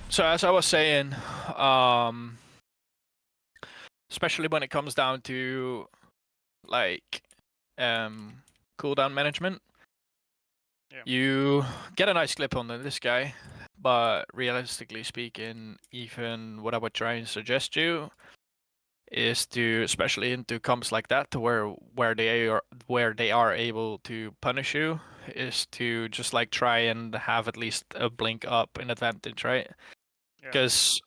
So as I was saying, um, especially when it comes down to like cooldown management, Yeah. you get a nice clip on this guy, but realistically speaking, even what I would try and suggest you is to, especially into comps like that, to where they are able to punish you, is to just like try and have at least a blink up in advantage, right? Yeah. Because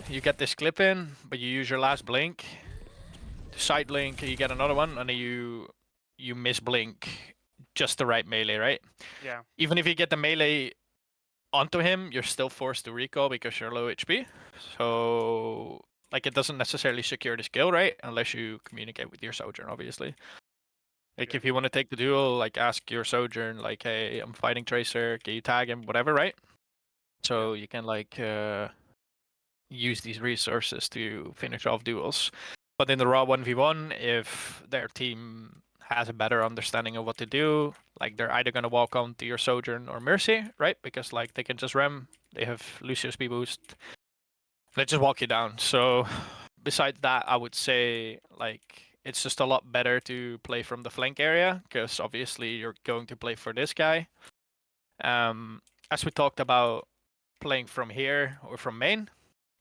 you get this clip in, but you use your last blink, side blink, you get another one, and then you miss blink just the right melee, right? Yeah. Even if you get the melee onto him, you're still forced to recall because you're low HP. So like it doesn't necessarily secure the skill, right? Unless you communicate with your Sojourn, obviously. Like Yeah. if you want to take the duel, like ask your Sojourn, like, hey, I'm fighting Tracer, can you tag him, whatever, right? So you can like use these resources to finish off duels. But in the raw 1v1, if their team has a better understanding of what to do, like they're either gonna walk on to your Sojourn or Mercy, right? Because like they can just ram, they have Lucio's speed boost. They just walk you down. So besides that, I would say like it's just a lot better to play from the flank area because obviously you're going to play for this guy. As we talked about, playing from here or from main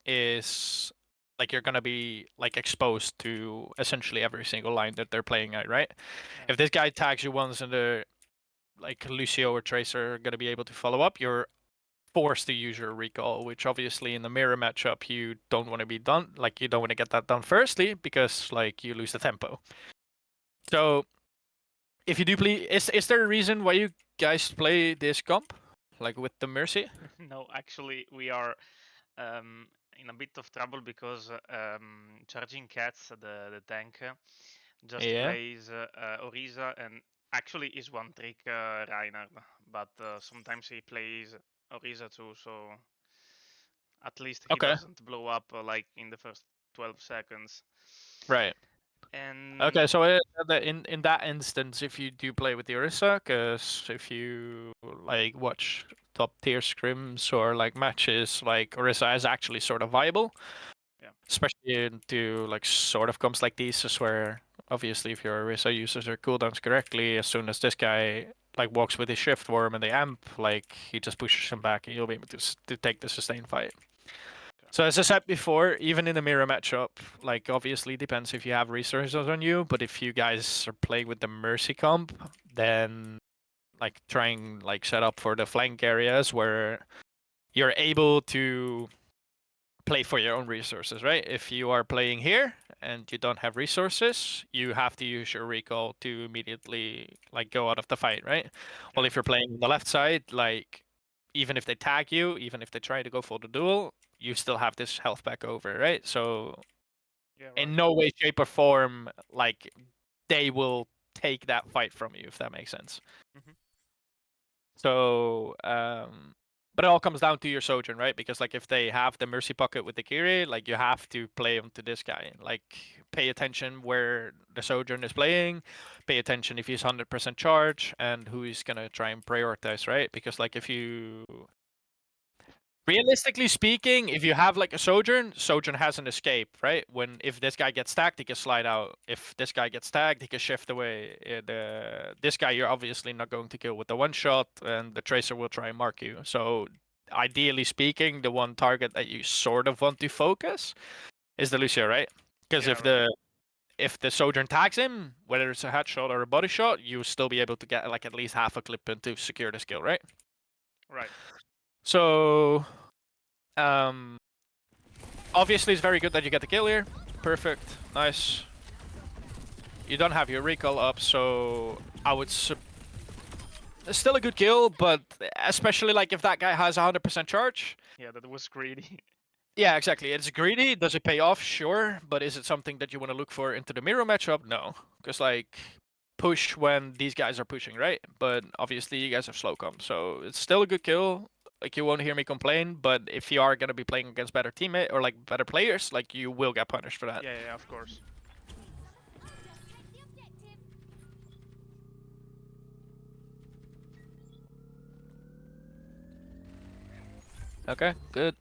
is like you're gonna be like exposed to essentially every single line that they're playing at, right? Yeah. If this guy tags you once and the like Lucio or Tracer are gonna be able to follow up, you're forced to use your recall, which obviously in the mirror matchup you don't want to be done. Like you don't want to get that done firstly because like you lose the tempo. So if you do play, is there a reason why you guys play this comp, like with the Mercy? No, actually, we are in a bit of trouble because Charging Cats, the tank, just Yeah. plays Orisa and actually is one trick Reinhardt, but sometimes he plays Orisa too, so at least he Okay. doesn't blow up like in the first 12 seconds. Right. And Okay, so in that instance, if you do play with the Orisa, because if you like watch top tier scrims or like matches, like Orisa is actually sort of viable, yeah, especially into like sort of comps like these, is where obviously if your Orisa uses her cooldowns correctly, as soon as this guy like walks with his shift worm and the amp, like he just pushes him back and you'll be able to take the sustained fight. okay. So as I said before, even in a mirror matchup, like obviously depends if you have resources on you, but if you guys are playing with the Mercy comp, then like trying like set up for the flank areas where you're able to play for your own resources, right? If you are playing here and you don't have resources, you have to use your recall to immediately like go out of the fight, right? Well, Yeah, if you're playing on the left side, like even if they tag you, even if they try to go for the duel, you still have this health back over, right? So yeah, right. in no way, shape, or form, like they will take that fight from you, if that makes sense. Hmm. So, but it all comes down to your Sojourn, right? Because like if they have the Mercy Pocket with the Kiri, like you have to play onto this guy. Like pay attention where the Sojourn is playing, pay attention if he's 100% charge, and who he's gonna try and prioritize, right? Because like if you realistically speaking, if you have like a Sojourn, Sojourn has an escape, right? When if this guy gets tagged, he can slide out. If this guy gets tagged, he can shift away. This guy you're obviously not going to kill with the one shot, and the Tracer will try and mark you. So ideally speaking, the one target that you sort of want to focus is the Lucio, right? Because Yeah, right. if the Sojourn tags him, whether it's a headshot or a body shot, you'll still be able to get like at least half a clip in to secure the skill, right? Right. So um obviously, it's very good that you get the kill here. Perfect. Nice. You don't have your recall up, so I would... It's still a good kill, but especially like if that guy has 100% charge. Yeah, that was greedy. Yeah, exactly. It's greedy. Does it pay off? Sure. But is it something that you want to look for into the mirror matchup? No. Because like push when these guys are pushing, right? But obviously you guys have slow comp, so it's still a good kill. Like you won't hear me complain, but if you are gonna be playing against better teammate or like better players, like you will get punished for that. Yeah, yeah, of course. Okay, good.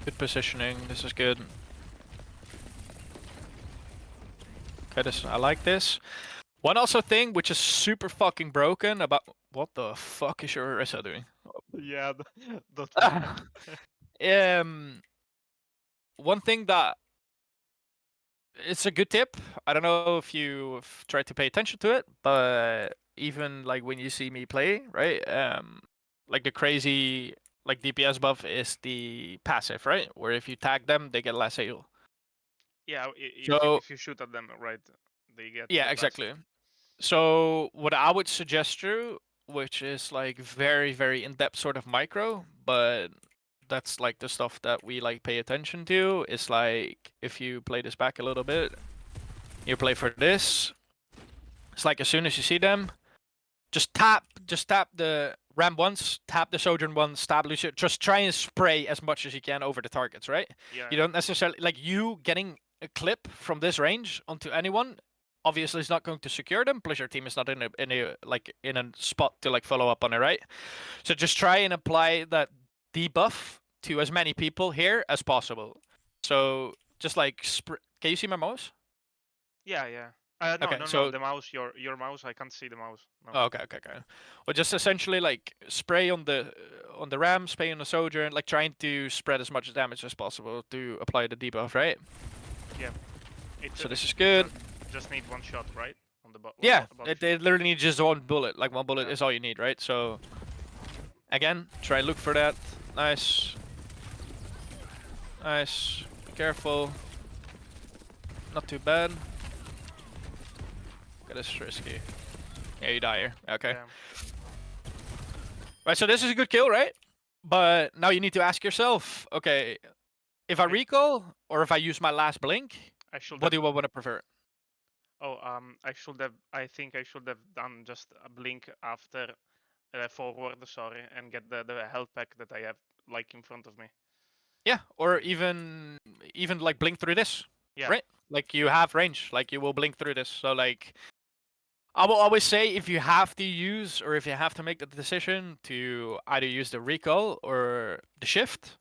Good positioning. This is good. Okay, I like this. One also thing which is super fucking broken about what the fuck is your Orisa doing? Yeah, don't mind. um, one thing that it's a good tip. I don't know if you've tried to pay attention to it, but even like when you see me play, right? Like the crazy like DPS buff is the passive, right? Where if you tag them, they get less heal. Yeah, So if you shoot at them, right, they get yeah, passive. exactly. So what I would suggest you, which is like very, very in-depth sort of micro, but that's like the stuff that we like pay attention to, is like if you play this back a little bit, you play for this. It's like as soon as you see them, just tap the ram once, tap the sojourn once, tap Lucio. Just try and spray as much as you can over the targets, right? Yeah. You don't necessarily like you getting a clip from this range onto anyone. Obviously, it's not going to secure them. Plus, your team is not in a spot to like follow up on it, right? So just try and apply that debuff to as many people here as possible. So just like can you see my mouse? Yeah, yeah. No, Okay, no, no. so The mouse, your mouse. I can't see the mouse. No. oh, okay, okay, okay. Well, just essentially like spray on the ram, spray on the sojourn, like trying to spread as much damage as possible to apply the debuff, right? Yeah. It, So this is it good. just need one shot, right? On the Yeah, body shot. it literally needs just one bullet. Like one bullet Yeah. is all you need, right? So again, try look for that. Nice, nice. Be careful. Not too bad. Got this risky. Yeah, you die here. Okay. Yeah. Right, so this is a good kill, right? But now you need to ask yourself, okay, if I recall or if I use my last blink, I should what have. do I want to prefer? Oh, I should have. I think I should have done just a blink after forward, sorry, and get the health pack that I have like in front of me. Yeah, or even like blink through this, Yeah. right? Like you have range, like you will blink through this. So like I will always say if you have to use or if you have to make the decision to either use the recall or the shift,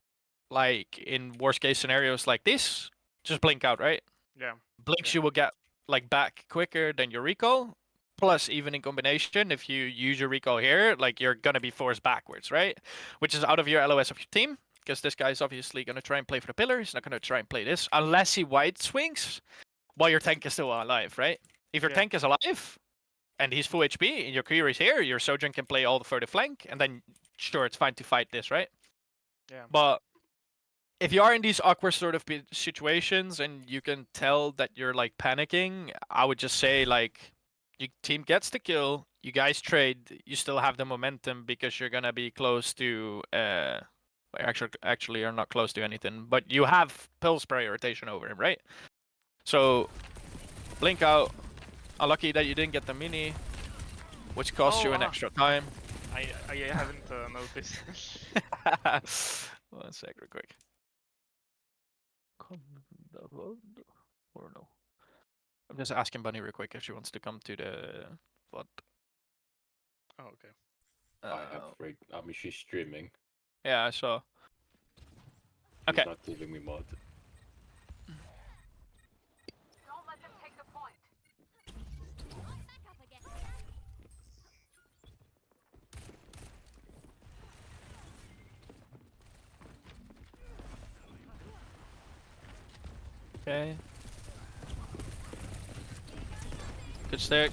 like in worst case scenarios like this, just blink out, right? Yeah. Blinks Yeah. you will get like back quicker than your recall. Plus, even in combination, if you use your recall here, like you're gonna be forced backwards, right? Which is out of your LOS of your team, because this guy's obviously gonna try and play for the pillar. He's not gonna try and play this unless he wide swings while your tank is still alive, right? If your Yeah. tank is alive and he's full HP and your Kyrie is here, your Sojourn can play all the further flank, and then sure, it's fine to fight this, right? Yeah. But if you are in these awkward sort of situations and you can tell that you're like panicking, I would just say like your team gets the kill, you guys trade, you still have the momentum because you're gonna be close to actually you're not close to anything, but you have Pill's prioritization over him, right? So blink out. Unlucky that you didn't get the mini, which costs you an extra time. I haven't noticed. 1 sec, real quick. Or no. I'm just asking Bunny real quick if she wants to come to the VOD. Oh, okay. I have I mean, she's streaming. Yeah, I saw. She's Okay. not giving me mod. Don't let them take the point. Okay. Good stick.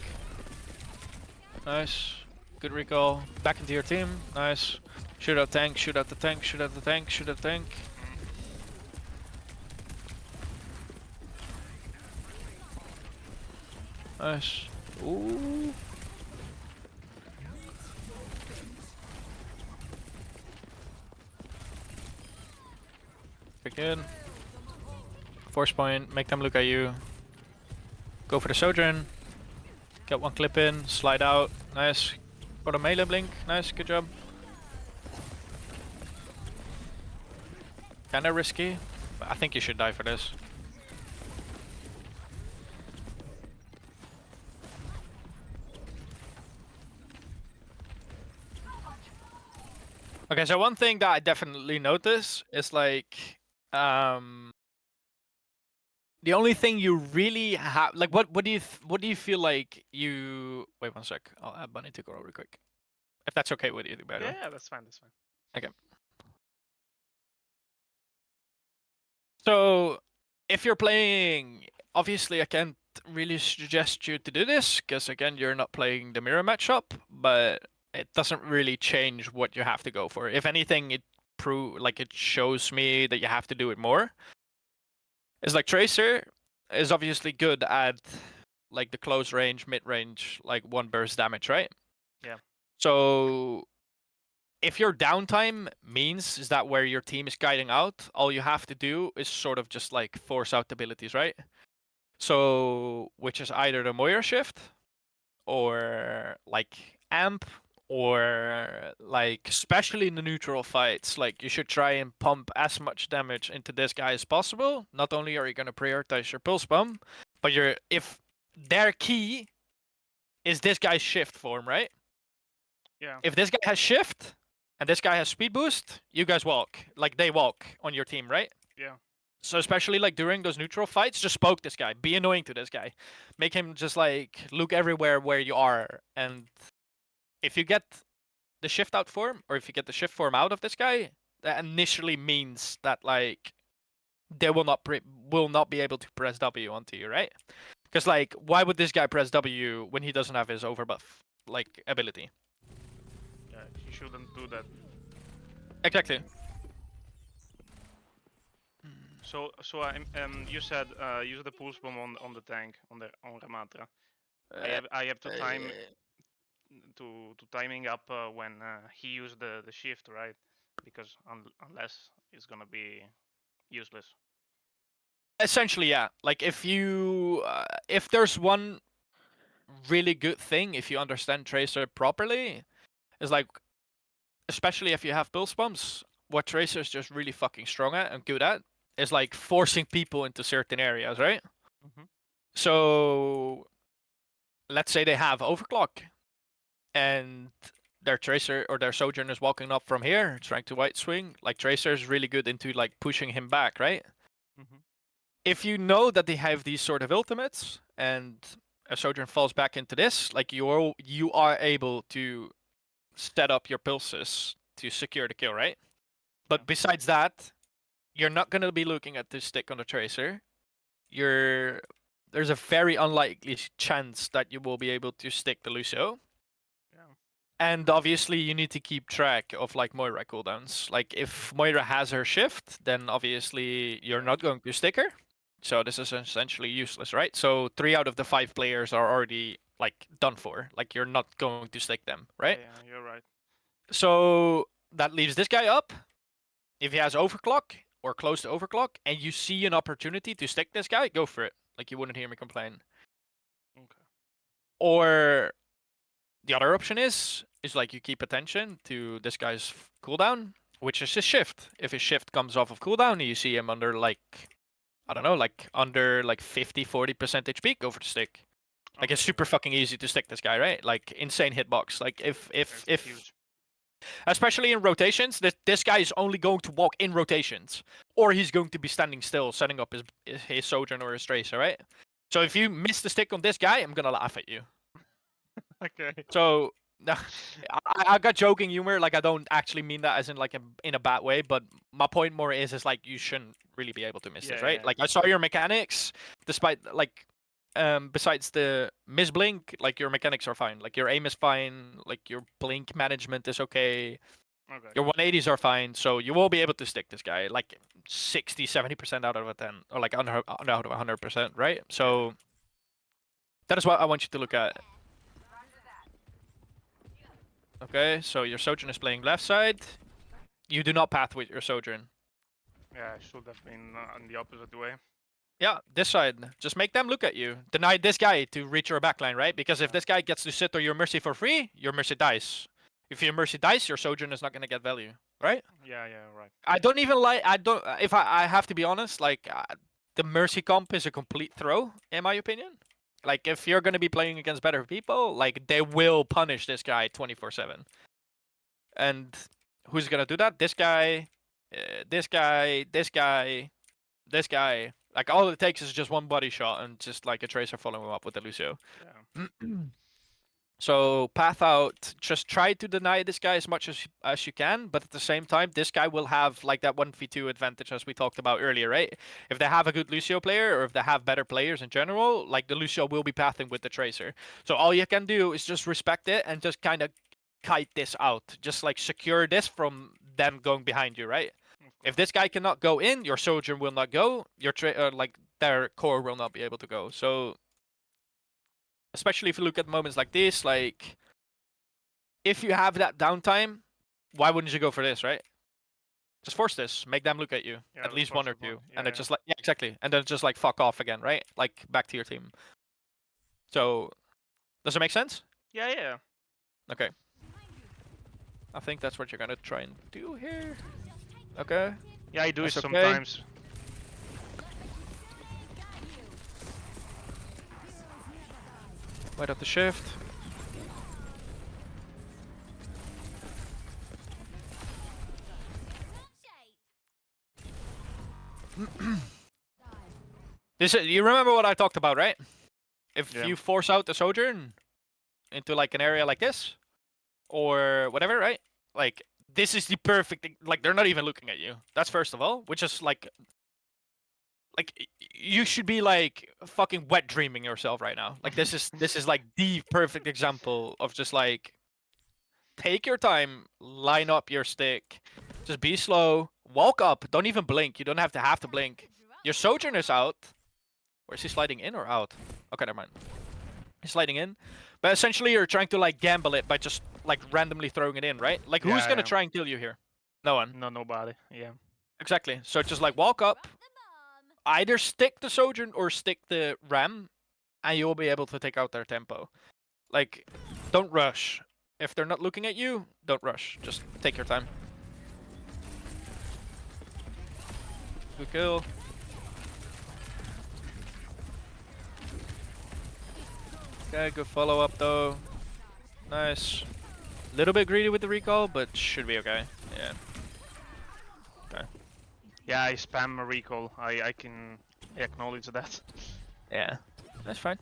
Nice. Good recall. Back into your team. Nice. Shoot out tank, shoot out the tank, shoot out the tank, shoot out the tank. Nice. Ooh. Pretty good. Force point, make them look at you. Go for the Sojourn. Get one clip in, slide out. Nice. Got a melee blink. Nice, good job. Kinda risky, but I think you should die for this. Okay, so one thing that I definitely notice is like the only thing you really have, like, what do you feel like you? Wait 1 sec. I'll add Bunny to go real quick, if that's okay with you, by the way. Yeah, that's fine. That's fine. Okay. So, if you're playing, obviously I can't really suggest you to do this because again you're not playing the mirror matchup, but it doesn't really change what you have to go for. If anything, it it shows me that you have to do it more. It's like Tracer is obviously good at like the close range, mid range, like one burst damage, right? Yeah. So if your downtime means is that where your team is guiding out, all you have to do is sort of just like force out abilities, right? So which is either the Moira shift or like amp or like especially in the neutral fights, like you should try and pump as much damage into this guy as possible. Not only are you going to prioritize your pulse bomb, but if their key is this guy's shift form, right? Yeah. If this guy has shift and this guy has speed boost, you guys walk. Like they walk on your team, right? Yeah. So especially like during those neutral fights, just poke this guy. Be annoying to this guy. Make him just like look everywhere where you are. And if you get the shift out form, or if you get the shift form out of this guy, that initially means that like they will not be able to press W onto you, right? Because like, why would this guy press W when he doesn't have his overbuff like ability? Yeah. You shouldn't do that. Exactly. You said use the pulse bomb on the tank on Ramatra. Uh, I have to time uh, to timing up when he used the shift, right? Because unless it's gonna be useless. Essentially, yeah. Like if there's one really good thing, if you understand Tracer properly, is like, especially if you have pulse bombs, what Tracer is just really fucking strong at and good at is like forcing people into certain areas, right? Mhm. So let's say they have overclock and their Tracer or their Sojourn is walking up from here trying to white swing. Like Tracer is really good into like pushing him back, right? Mhm. If you know that they have these sort of ultimates and a Sojourn falls back into this, like you are able to set up your pulses to secure the kill, right? But Yeah. besides that, you're not gonna be looking at this stick on the Tracer. There's a very unlikely chance that you will be able to stick the Lucio. Yeah. And obviously you need to keep track of like Moira cooldowns. Like if Moira has her shift, then obviously you're Yeah. not going to stick her. So this is essentially useless, right? So 3 out of the 5 players are already like done for. Like you're not going to stick them, right? Yeah, you're right. So that leaves this guy up. If he has overclock or close to overclock and you see an opportunity to stick this guy, go for it. Like you wouldn't hear me complain. Okay. Or the other option is like you keep attention to this guy's cooldown, which is his shift. If his shift comes off of cooldown, you see him under like, I don't know, like under like 50-40% HP, go for the stick. Like it's Okay. super fucking easy to stick this guy, right? Like insane hitbox. Like if It's huge. especially in rotations, this guy is only going to walk in rotations, or he's going to be standing still, setting up his Sojourn or his Tracer, right? So if you miss the stick on this guy, I'm gonna laugh at you. Okay. So no, I got joking humor. Like I don't actually mean that as in like in a bad way, but my point more is like you shouldn't really be able to miss this, right? Yeah. Like I saw your mechanics, despite like besides the miss blink, like your mechanics are fine. Like your aim is fine. Like your blink management is okay. Okay. Your 180s are fine, so you will be able to stick this guy like 60-70% out of a 10, or like under out of 100%, right? So that is what I want you to look at. Okay, so your Sojourn is playing left side. You do not path with your Sojourn. Yeah, I should have been on the opposite way. Yeah, this side. Just make them look at you. Deny this guy to reach your backline, right? Because if Yeah. this guy gets to sit or your Mercy for free, your Mercy dies. If your Mercy dies, your Sojourn is not going to get value, right? Yeah, right. I don't even like. I don't. If I have to be honest, like the Mercy comp is a complete throw, in my opinion. Like if you're going to be playing against better people, like they will punish this guy 24/7. And who's gonna do that? This guy, this guy, this guy, this guy. Like all it takes is just one body shot and just like a tracer following him up with the Lucio. Yeah. So path out, just try to deny this guy as much as you can, but at the same time, this guy will have like that 1v2 advantage as we talked about earlier, right? If they have a good Lucio player or if they have better players in general, like the Lucio will be pathing with the Tracer. So all you can do is just respect it and just kind of kite this out. Just like secure this from them going behind you, right? If this guy cannot go in, your Sojourn will not go, your like their core will not be able to go. So especially if you look at moments like this, like if you have that downtime, why wouldn't you go for this, right? Just force this, make them look at you, Yeah, at the least one or force two, one. and Yeah, then just like yeah, exactly, and then just like fuck off again, right? Like back to your team. So, does it make sense? yeah, yeah. Okay. I think that's what you're gonna try and do here. Okay. Yeah, I do it That's okay. sometimes. Wait up the shift. You remember what I talked about, right? If Yeah. you force out the Sojourn into like an area like this, or whatever, right? Like this is the perfect thing. Like they're not even looking at you. That's first of all, which is like you should be like fucking wet dreaming yourself right now. Like this is like the perfect example of just like take your time, line up your stick, just be slow, walk up, don't even blink. You don't have to blink. Your Sojourn is out. Where is he sliding in or out? Okay, never mind. He's sliding in. But essentially you're trying to like gamble it by just like randomly throwing it in, right? Like who's Yeah, gonna yeah. try and kill you here? No one. No, nobody. Yeah. Exactly. So just like walk up, either stick the Sojourn or stick the Ram, and you'll be able to take out their tempo. Like, don't rush. If they're not looking at you, don't rush. Just take your time. Good kill. Okay, good follow up though. Nice. Little bit greedy with the recall, but should be okay. Yeah. Okay. Yeah, I spam a recall. I can acknowledge that. Yeah. That's fine.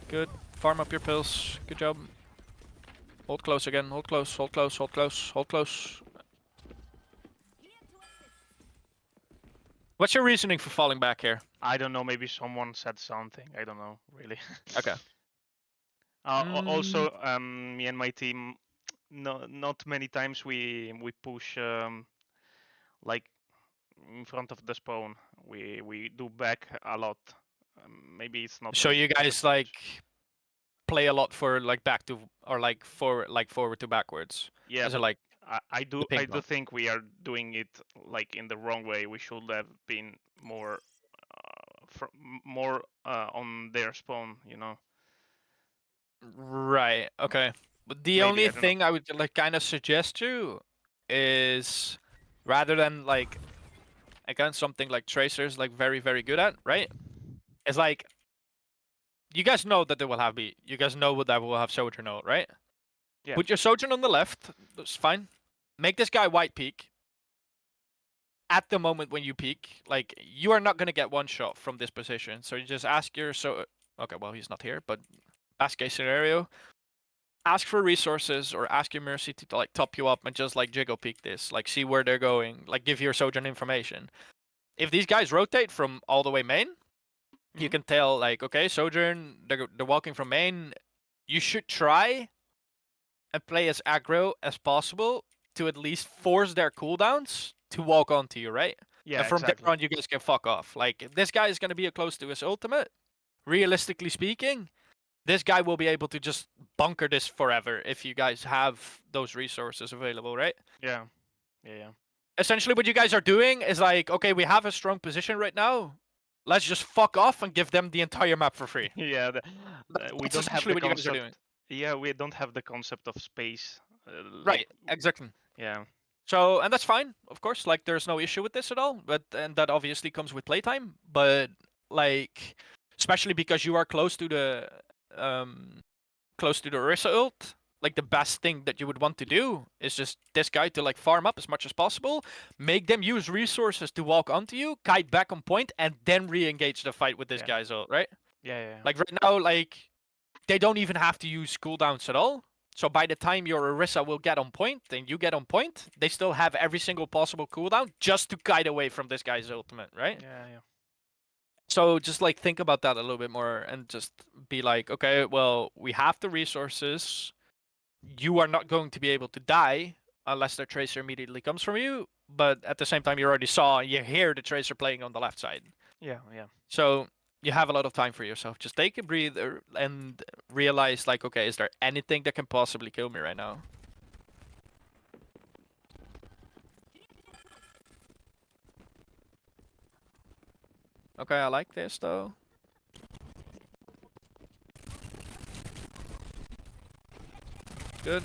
Good. Farm up your pills. Good job. Hold close again. Hold close. Hold close. Hold close. Hold close. What's your reasoning for falling back here? I don't know. Maybe someone said something. I don't know. Really. Okay. Also, me and my team, no, not many times we push like in front of the spawn. We do back a lot. Maybe it's not. So the you best guys approach. like play a lot for like back to or like forward to backwards. Yeah, Is it but like I do ping I do pong? think we are doing it like in the wrong way. We should have been more more on their spawn, you know. Right. Okay. But the Maybe, only I don't know. thing I would like kind of suggest you is rather than like against something like Tracer's like very good at, right? It's like you guys know that they will have B. You guys know what that will have Sojourn out, right? Yeah. Put your Sojourn on the left. That's fine. Make this guy white peak. At the moment when you peek, like you are not gonna get one shot from this position. So you just ask your okay, well he's not here, but best case scenario, ask for resources or ask your Mercy to like top you up and just like jiggle peek this, like see where they're going, like give your Sojourn information. If these guys rotate from all the way main, you can tell like okay, Sojourn, they're walking from main. You should try and play as aggro as possible to at least force their cooldowns to walk onto you, right? Yeah, And from exactly. there on, you guys can fuck off. Like, if this guy is going to be close to his ultimate, realistically speaking, this guy will be able to just bunker this forever if you guys have those resources available, right? Yeah. Yeah. Essentially, what you guys are doing is like, okay, we have a strong position right now. Let's just fuck off and give them the entire map for free. Yeah. We That's don't have essentially the what you guys are doing. concept. Yeah, we don't have the concept of space. Right, exactly. Yeah. So, and that's fine, of course. Like, there's no issue with this at all. But and that obviously comes with playtime. But like, especially because you are close to the Orisa ult. like the best thing that you would want to do is just this guy to like farm up as much as possible, make them use resources to walk onto you, kite back on point, and then re-engage the fight with this Yeah. guy's ult, right? Yeah. Like right now, like they don't even have to use cooldowns at all. So by the time your Orisa will get on point and you get on point, they still have every single possible cooldown just to kite away from this guy's ultimate, right? Yeah. So just like think about that a little bit more and just be like, okay, well, we have the resources. You are not going to be able to die unless the tracer immediately comes from you. But at the same time, you already saw, you hear the tracer playing on the left side. Yeah. So you have a lot of time for yourself. Just take a breather and realize, like, okay, is there anything that can possibly kill me right now? Okay, I like this though. Good.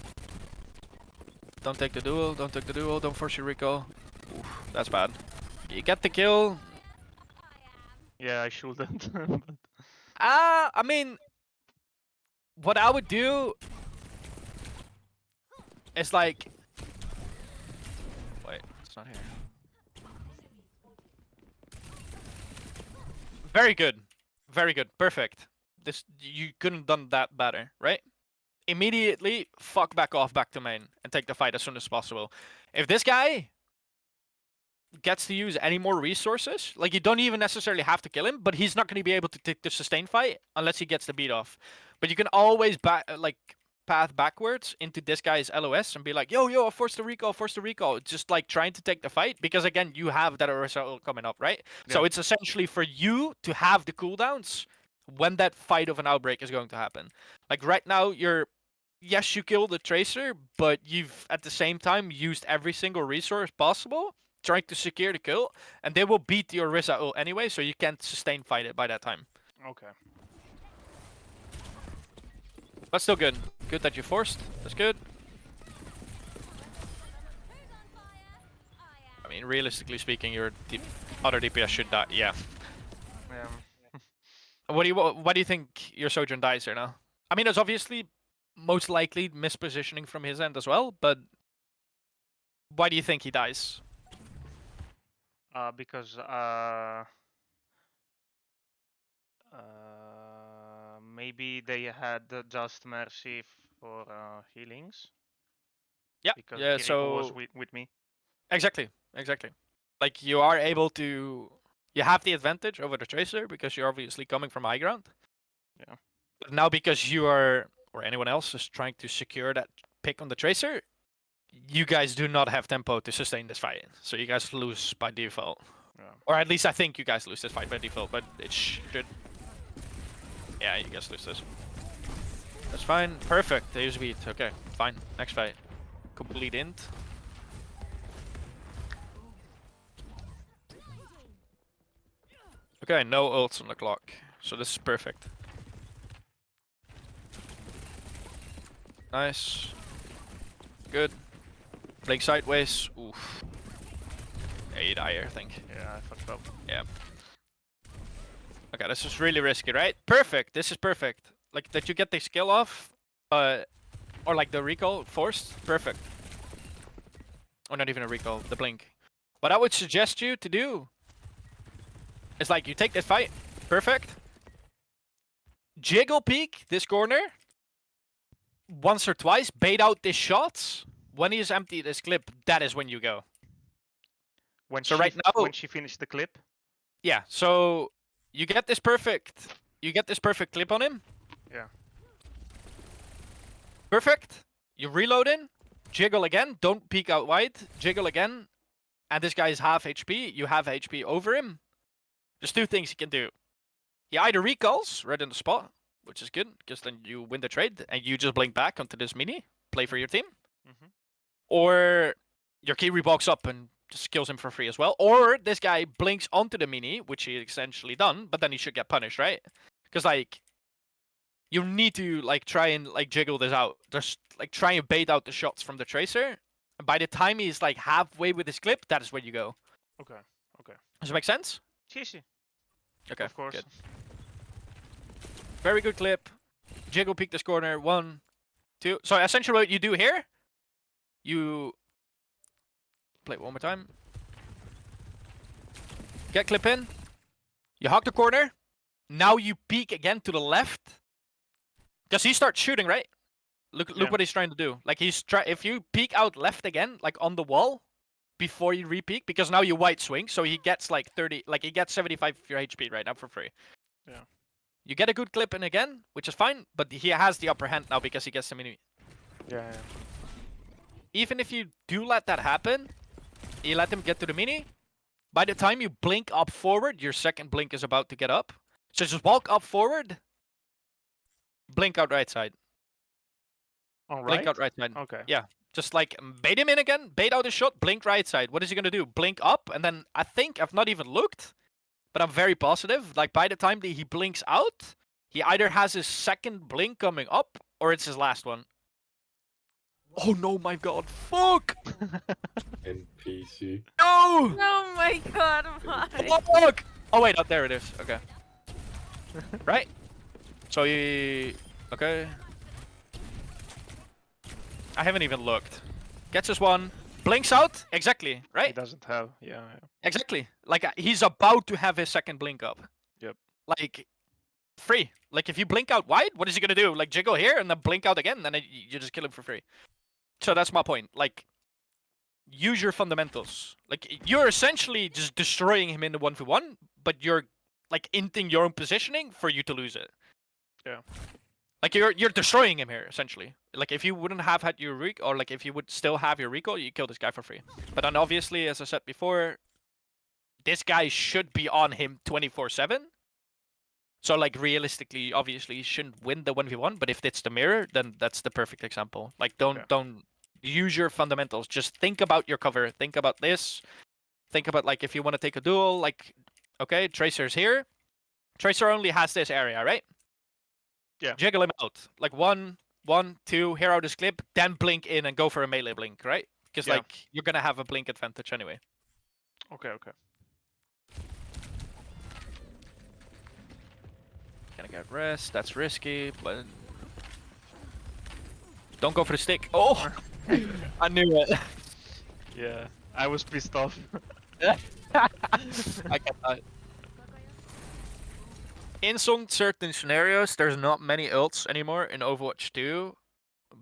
Don't take the duel, don't take the duel, don't force your recall. Oof, that's bad. You get the kill. Yeah, I shouldn't. I mean, what I would do is like... Wait, it's not here. Very good. Very good. Perfect. This, you couldn't done that better, right? Immediately fuck back off back to main and take the fight as soon as possible. If this guy gets to use any more resources, like you don't even necessarily have to kill him, but he's not going to be able to take the sustain fight unless he gets the beat off. But you can always path backwards into this guy's LOS and be like, yo, force the recall, just like trying to take the fight, because again, you have that Orisa ult coming up, right? So Yeah. it's essentially for you to have the cooldowns when that fight of an outbreak is going to happen. Like right now, yes, you killed the tracer, but you've at the same time used every single resource possible trying to secure the kill, and they will beat the Orisa ult anyway, so you can't sustain fight it by that time. Okay. But still good. Good that you forced. That's good. I mean, realistically speaking, your other DPS should die. Yeah. What do you think your Sojourn dies here now? I mean, it's obviously most likely mispositioning from his end as well, but why do you think he dies? Because maybe they had just mercy for healings. Yeah. Because Yeah. Kiriko was So with me. exactly. Like you are able to, you have the advantage over the tracer because you're obviously coming from high ground. Yeah. But now because you are, or anyone else is trying to secure that pick on the tracer, you guys do not have tempo to sustain this fight. So you guys lose by default. Yeah. Or at least I think you guys lose this fight by default, but it should... Yeah, you guys lose this. That's fine. Perfect. They use beat. Okay, fine. Next fight. Complete int. Okay, no ults on the clock. So this is perfect. Nice. Good. Blink sideways. Oof. Yeah, you die here, I think. Yeah, I fucked up. Yeah. Okay, this is really risky, right? Perfect. This is perfect. Like that you get the skill off, or like the recall forced. Perfect. Or not even a recall, the blink. What I would suggest you to do is like you take this fight. Perfect. Jiggle peek this corner once or twice. Bait out this shots. When he is empty this clip, that is when you go. When So she right now- when she finished the clip. Yeah, so you get this perfect clip on him. Yeah. Perfect. You reload in, jiggle again, don't peek out wide, jiggle again, and this guy is half HP, you have HP over him. There's two things you can do. He either recalls right in the spot, which is good, because then you win the trade, and you just blink back onto this mini, play for your team. Mhm. Or your Kiwi walks up and just kills him for free as well. Or this guy blinks onto the mini, which he essentially done, but then he should get punished, right? Because like you need to like try and like jiggle this out. Just like try and bait out the shots from the tracer. And by the time he's like halfway with his clip, that is where you go. Okay. Does it make sense? Cheesy. Okay. Of course. Good. Very good clip. Jiggle peek this corner. 1, 2. So essentially what you do here, you play it one more time. Get clip in. You hug the corner. Now you peek again to the left. Because he starts shooting, right? Look Yeah. what he's trying to do. Like if you peek out left again, like on the wall, before you re-peek, because now you white swing, so he gets like 30, like he gets 75 of your HP right now for free. Yeah. You get a good clip in again, which is fine, but he has the upper hand now because he gets the mini. Yeah. Even if you do let that happen, you let him get to the mini, by the time you blink up forward, your second blink is about to get up. So just walk up forward, blink out right side. All Blink right. out right side. Okay. Yeah. Just like bait him in again, bait out his shot, blink right side. What is he gonna do? Blink up, and then I think I've not even looked, but I'm very positive. Like by the time that he blinks out, he either has his second blink coming up or it's his last one. Oh no, my god. Fuck! NPC. No! Oh my god, why? Fuck! Oh wait, oh, there it is. Okay. Right? So he... Okay. I haven't even looked. Gets his one. Blinks out. Exactly. He Right? doesn't have. Yeah. Exactly. Like he's about to have his second blink up. Yep. Like free. Like if you blink out wide, what is he gonna do? Like jiggle here and then blink out again, and then you just kill him for free. So that's my point. Like use your fundamentals. Like you're essentially just destroying him in the 1v1, but you're like inting your own positioning for you to lose it. Yeah. Like you're destroying him here essentially. Like if you wouldn't have had your recall, or like if you would still have your recall, you kill this guy for free. But then obviously, as I said before, this guy should be on him 24/7. So like realistically, obviously, he shouldn't win the 1v1. But if it's the mirror, then that's the perfect example. Like don't use your fundamentals. Just think about your cover. Think about this. Think about like if you want to take a duel. Like okay, Tracer's here. Tracer only has this area, right? Yeah. Jiggle him out. Like 1, 1, 2, hear out his clip, then blink in and go for a melee blink, right? Because Yeah. like you're gonna have a blink advantage anyway. Okay. Okay. Gonna get rest. That's risky, but don't go for the stick. Oh, I knew it. Yeah. I was pissed off. I get that. In some certain scenarios, there's not many ults anymore in Overwatch 2,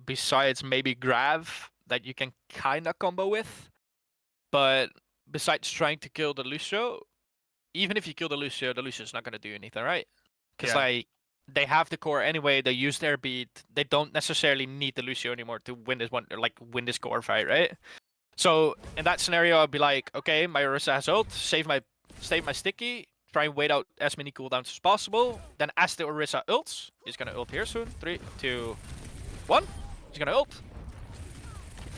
besides maybe Grav that you can kinda combo with. But besides trying to kill the Lucio, even if you kill the Lucio's not gonna do anything, right? Because Yeah. like they have the core anyway. They use their beat. They don't necessarily need the Lucio anymore to win this one, or like win this core fight, right? So in that scenario, I'd be like, okay, my Orisa has ult. Save my sticky. Try and wait out as many cooldowns as possible. Then as the Orisa ults, he's gonna ult here soon. 3, 2, 1. He's gonna ult.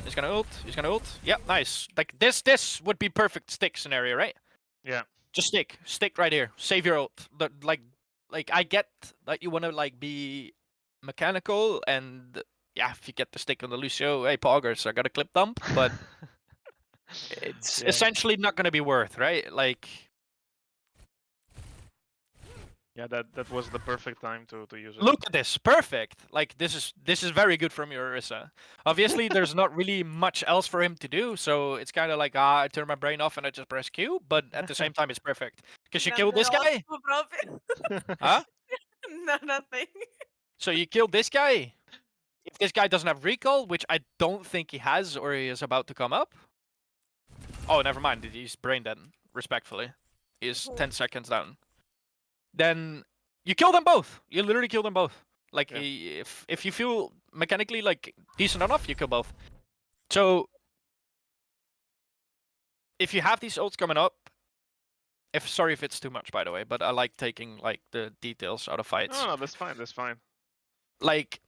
He's gonna ult. He's gonna ult. Yep, nice. Like this would be perfect stick scenario, right? Yeah. Just stick right here. Save your ult. Like I get that you wanna like be mechanical, and yeah, if you get the stick on the Lucio, hey poggers, I got a clip dump, but it's Yeah. essentially not gonna be worth, right? Like Yeah. That was the perfect time to use it. look at this, perfect. Like this is very good from your Orisa. Obviously, there's not really much else for him to do, so it's kind of like I turn my brain off and I just press Q. But at the same time, it's perfect because you killed this guy, huh? No, nothing. So you killed this guy. If this guy doesn't have recall, which I don't think he has, or he is about to come up. Oh, never mind. He's brain dead. Respectfully, he's 10 seconds down. Then you kill them both. You literally kill them both. Like Yeah. if you feel mechanically like decent enough, you kill both. So if you have these ults coming up, sorry if it's too much, by the way, but I like taking like the details out of fights. No, that's fine. That's fine. Like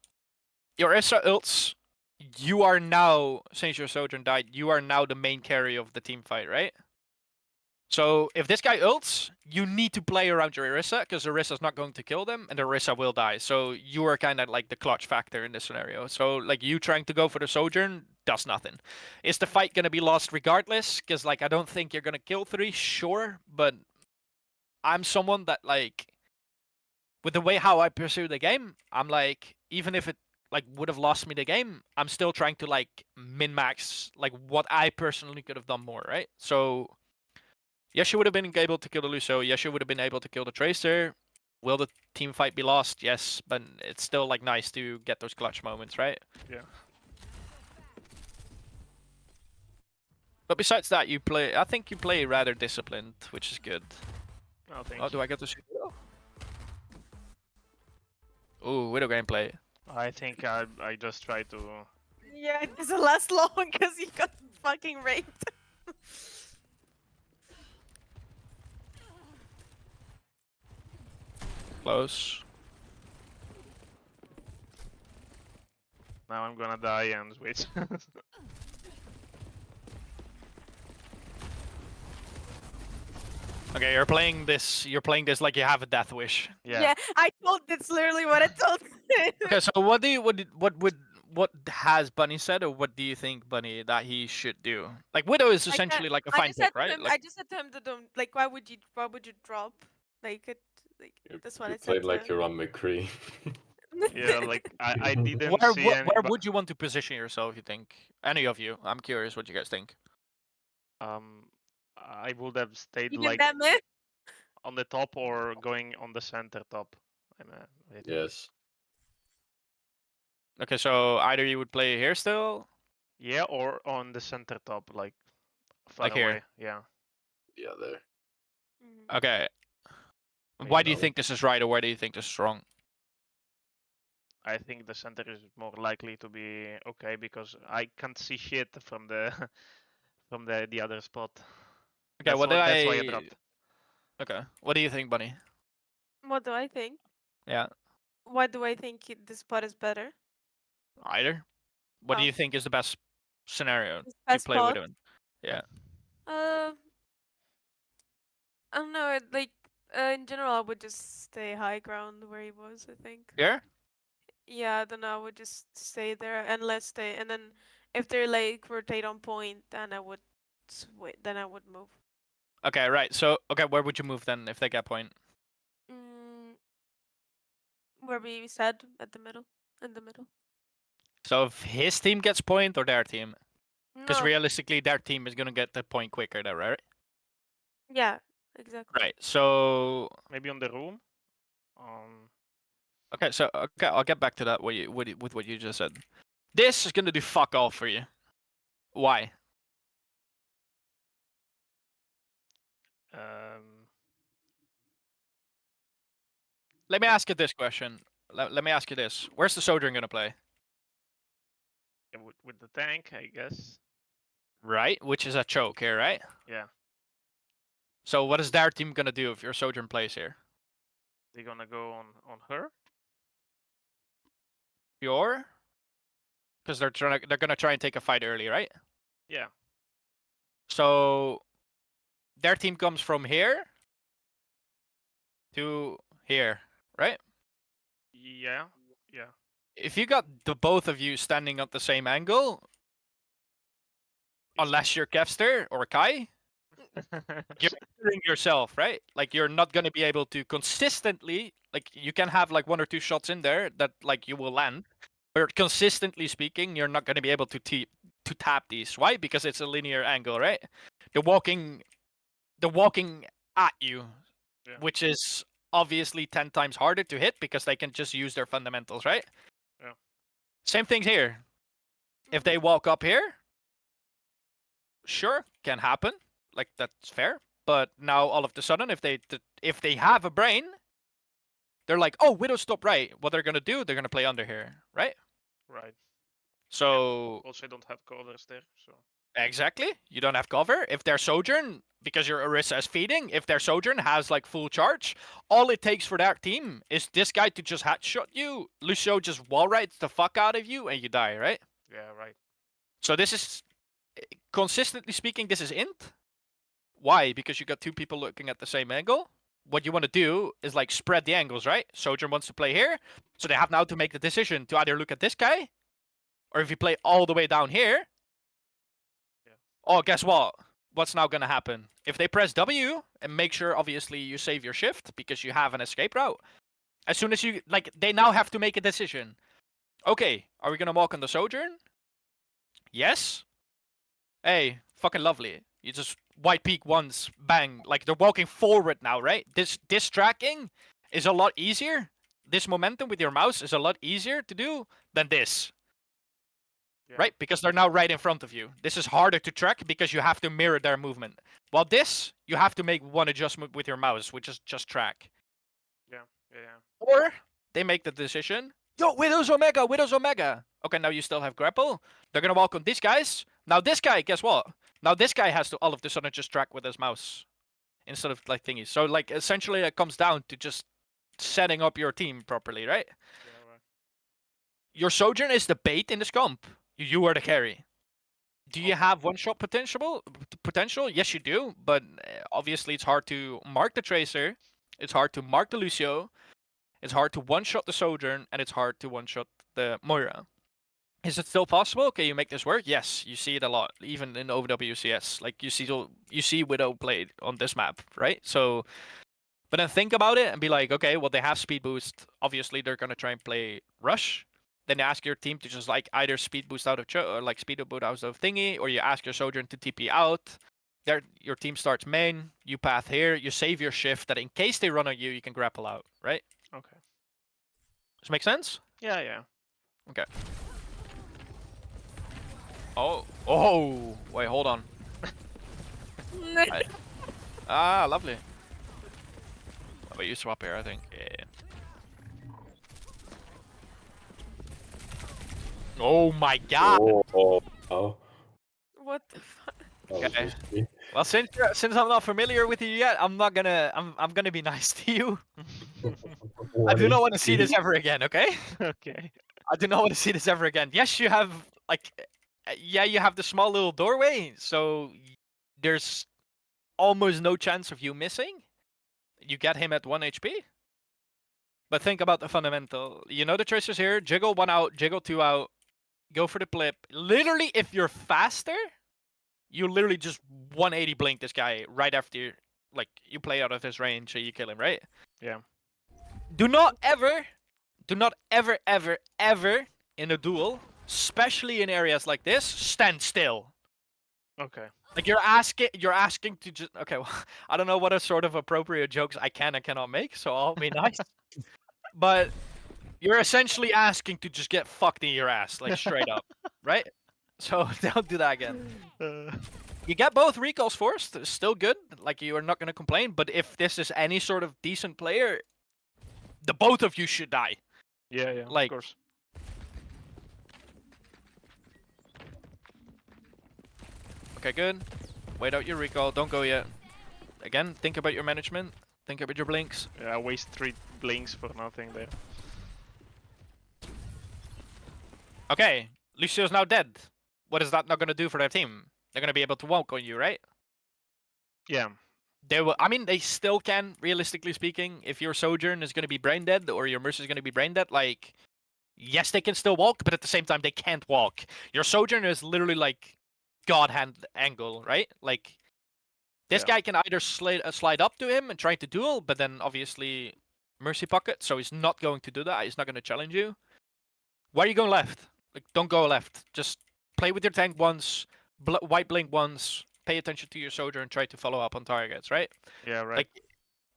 your Issa ults, you are now, since your Sojourn died, you are now the main carry of the team fight, right? So if this guy ults, you need to play around your Orisa, because Orisa's not going to kill them, and the Orisa will die. So you are kind of like the clutch factor in this scenario. So like you trying to go for the Sojourn does nothing. Is the fight going to be lost regardless? Because like I don't think you're going to kill 3, sure, but I'm someone that like, with the way how I pursue the game, I'm like, even if it like would have lost me the game, I'm still trying to like min max like what I personally could have done more, right? So yes, you would have been able to kill the Lucio. Yes, you would have been able to kill the Tracer. Will the team fight be lost? Yes, but it's still like nice to get those clutch moments, right? Yeah. But besides that, you play. I think you play rather disciplined, which is good. No, thank Oh, you. do I get to see Widow? Ooh, Widow gameplay. I think I just try to. Yeah, it doesn't last long because you got fucking raped. Close. Now I'm gonna die and switch. Okay, you're playing this. You're playing this like you have a death wish. Yeah. I told. That's literally what I told. Okay, so what do you what has Bunny said, or what do you think, Bunny, that he should do? Like Widow is I essentially can't- like a I fine just said pick, to right? him. Like I just said to him to don't like. Why would you drop? Like it. Like that's what You I said. played To like him. you're on McCree. Yeah, like I didn't where see where, any. where would you want to position yourself? You think any of you? I'm curious what you guys think. I would have stayed Even like that man. on the top or going on the center top. I think. Yes. Okay, so either you would play here still, Yeah, or on the center top, like far Like here. away. Yeah. Yeah, there. Mhm. okay. Maybe Why do you no. think this is right, or why do you think this is wrong? I think the center is more likely to be okay because I can't see shit from the from the other spot. Okay, That's why I dropped. Okay, what do you think, Bunny? What do I think? Yeah, Why do I think this spot is better? either. What do Oh. you think is the best scenario This to best play spot? Widow in? Yeah. Uh, I don't know. Like in general, I would just stay high ground where he was. I think. Here? Yeah, I don't know. I would just stay there and let's stay. And then if they like rotate on point, then I would switch. Then I would move. Okay, right. So, okay, where would you move then if they get point? Mm, where we said at the middle, in the middle. So if his team gets point or their team? Because No. realistically, their team is gonna get the point quicker, there, right? Yeah. Exactly. Right. So, Maybe on the room. okay, so okay, I'll get back to that with what you just said. This is gonna do fuck all for you. Why? Um, Let me ask you this question. Let me ask you this. Where's the Sojourn gonna play? yeah, with the tank, I guess. Right, which is a choke here, right? Yeah, So what is their team gonna do if your Sojourn plays here? they're gonna go on her. Pure? Because they're gonna try and take a fight early, right? Yeah, So their team comes from here to here, right? yeah, yeah. If you got the both of you standing at the same angle, unless you're Kevster or Kai, you're injuring yourself, right? Like you're not gonna be able to consistently, like you can have like 1 or 2 shots in there that like you will land, but consistently speaking, you're not gonna be able to tap these. Why? Because it's a linear angle, right? They're walking at you, Yeah. which is obviously 10 times harder to hit because they can just use their fundamentals, right? Yeah. Same thing here. If they walk up here, sure, can happen. Like that's fair. But now all of a sudden, if they have a brain, they're like, oh, Widow stop right. What they're gonna do? They're gonna play under here, right? Right. So Also, I don't have covers there, so. exactly, you don't have cover. If their Sojourn, because your Orisa is feeding, if their Sojourn has like full charge, all it takes for that team is this guy to just headshot you. Lucio just wall rides the fuck out of you, and you die, right? Yeah, right. So this is, consistently speaking, this is int. Why? Because you got 2 people looking at the same angle. What you want to do is like spread the angles, right? Sojourn wants to play here, so they have now to make the decision to either look at this guy, or if you play all the way down here. Yeah. Oh, guess what? What's now gonna happen? If they press W and make sure, obviously, you save your shift because you have an escape route. As soon as you like, they now have to make a decision. Okay, are we gonna walk on the Sojourn? Yes. Hey, fucking lovely. You just white peak once, bang. Like they're walking forward now, right? This tracking is a lot easier. This momentum with your mouse is a lot easier to do than this. Yeah. Right? Because they're now right in front of you. This is harder to track because you have to mirror their movement. While this, you have to make one adjustment with your mouse, which is just track. Yeah. Yeah. Or they make the decision, yo, Widow's Omega, Widow's Omega. Okay, now you still have grapple. They're gonna walk on these guys. Now this guy, guess what? Now this guy has to all of a sudden just track with his mouse instead of like thingies. So like essentially it comes down to just setting up your team properly, right? Yeah. Right. Your Sojourn is the bait in this comp. You are the carry. Do you Okay. have one-shot potential? Potential? Yes, you do. But obviously, it's hard to mark the Tracer. It's hard to mark the Lucio. It's hard to one-shot the Sojourn, and it's hard to one-shot the Moira. Is it still possible? Can you make this work? Yes, you see it a lot, even in OWCS. Like you see Widow played on this map, right? So, but then think about it and be like, okay, well they have speed boost. Obviously, they're gonna try and play rush. Then you ask your team to just like either speed boost out of or like speed boost out of thingy, or you ask your Sojourn to TP out. There, your team starts main. You path here. You save your shift that in case they run on you, you can grapple out, right? Okay. Does it make sense? Yeah. Yeah. Okay. Oh, wait, hold on. Lovely. How about you swap here, I think? Yeah. Oh my god! Oh. What the fuck? That was Okay. risky. Well, since I'm not familiar with you yet, I'm gonna be nice to you. I do not want to see this ever again, okay? Okay. I do not want to see this ever again. Yes, you have like, yeah, you have the small little doorway, so there's almost no chance of you missing. You get him at 1 HP. But think about the fundamental. You know the choices here: jiggle 1 out, jiggle 2 out, go for the blip. Literally, if you're faster, you literally just 180 blink this guy right after you, like you play out of his range, so you kill him, right? Yeah. Do not ever in a duel, especially in areas like this, stand still. Okay. Like you're asking to just okay. Well, I don't know what a sort of appropriate jokes I can and cannot make, so I'll be nice. But you're essentially asking to just get fucked in your ass, like straight up, right? So don't do that again. You get both recalls forced, it's still good. Like you are not gonna complain. But if this is any sort of decent player, the both of you should die. Yeah. Yeah. Like- Of course. Okay, good. Wait out your recall. Don't go yet. Again, think about your management. Think about your blinks. Yeah. I waste 3 blinks for nothing there. Okay, Lucio's now dead. What is that not gonna do for their team? They're gonna be able to walk on you, right? Yeah. They will. I mean, they still can, realistically speaking. If your Sojourn is gonna be brain dead or your Mercy is gonna be brain dead, like, yes, they can still walk, but at the same time, they can't walk. Your Sojourn is literally like God hand angle, right? Like, this Yeah. guy can either slide up to him and try to duel, but then obviously Mercy pocket, so he's not going to do that. He's not gonna challenge you. Why are you going left? Like, don't go left. Just play with your tank once, white blink once, pay attention to your soldier, and try to follow up on targets, right? Yeah. Right. Like,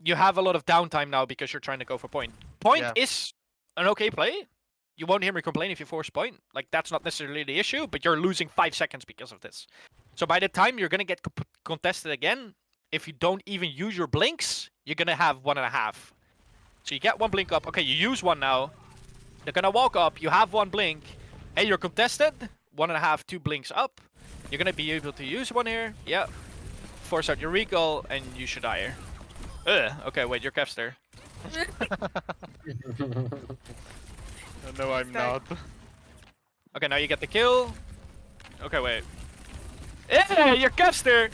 you have a lot of downtime now because you're trying to go for point. Point Yeah. is an okay play. You won't hear me complain if you force point. Like, that's not necessarily the issue, but you're losing 5 seconds because of this. So by the time you're going to get contested again, if you don't even use your blinks, you're going to have 1.5. So you get 1 blink up. Okay, you use 1 now. They're gonna walk up, you have 1 blink. Hey, you're contested. 1.5, 2 blinks up. You're gonna be able to use 1 here. Yeah. Force out your recall, and you should die here. Okay, wait, you're Kevster. No, I'm not. Okay, now you get the kill. Okay, wait. Yeah, you're Kevster!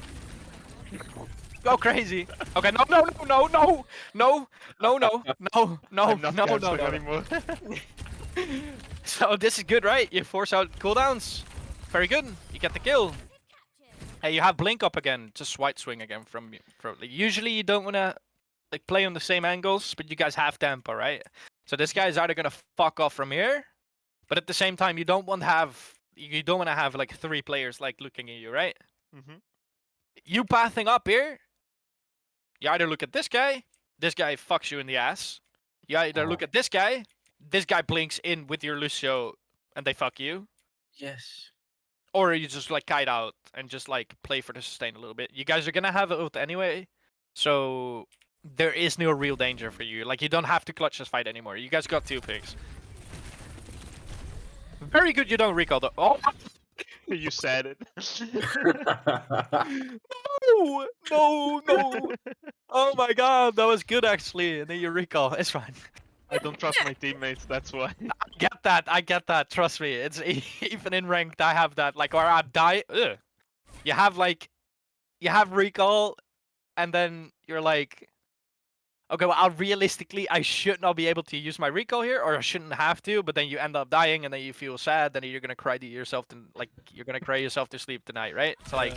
Go crazy. Okay, no, I'm not no. anymore. So this is good, right? You force out cooldowns. Very good. You get the kill. Hey, you have blink up again. Just white swing again from like, usually you don't wanna like play on the same angles, but you guys have tempo, right? So this guy is either gonna fuck off from here, But at the same time, you don't want to have like 3 players like looking at you, right? Mm-hmm. You pathing up here, you either look at this guy fucks you in the ass. You either look at this guy blinks in with your Lucio and they fuck you. Yes. Or you just like kite out and just like play for the sustain a little bit. You guys are gonna have ult anyway, so there is no real danger for you. Like you don't have to clutch this fight anymore. You guys got 2 picks. Very good you don't recall though. Oh You said it. no. Oh my god, that was good actually. And then you recall. It's fine. I don't trust my teammates. That's why. I get that. Trust me. It's even in ranked. I have that. Like, or I die. Ugh. You have recall, and then you're like, okay, well, I should not be able to use my recall here, or I shouldn't have to. But then you end up dying, and then you feel sad. Then you're gonna cry to yourself, you're gonna cry yourself to sleep tonight, right? It's like,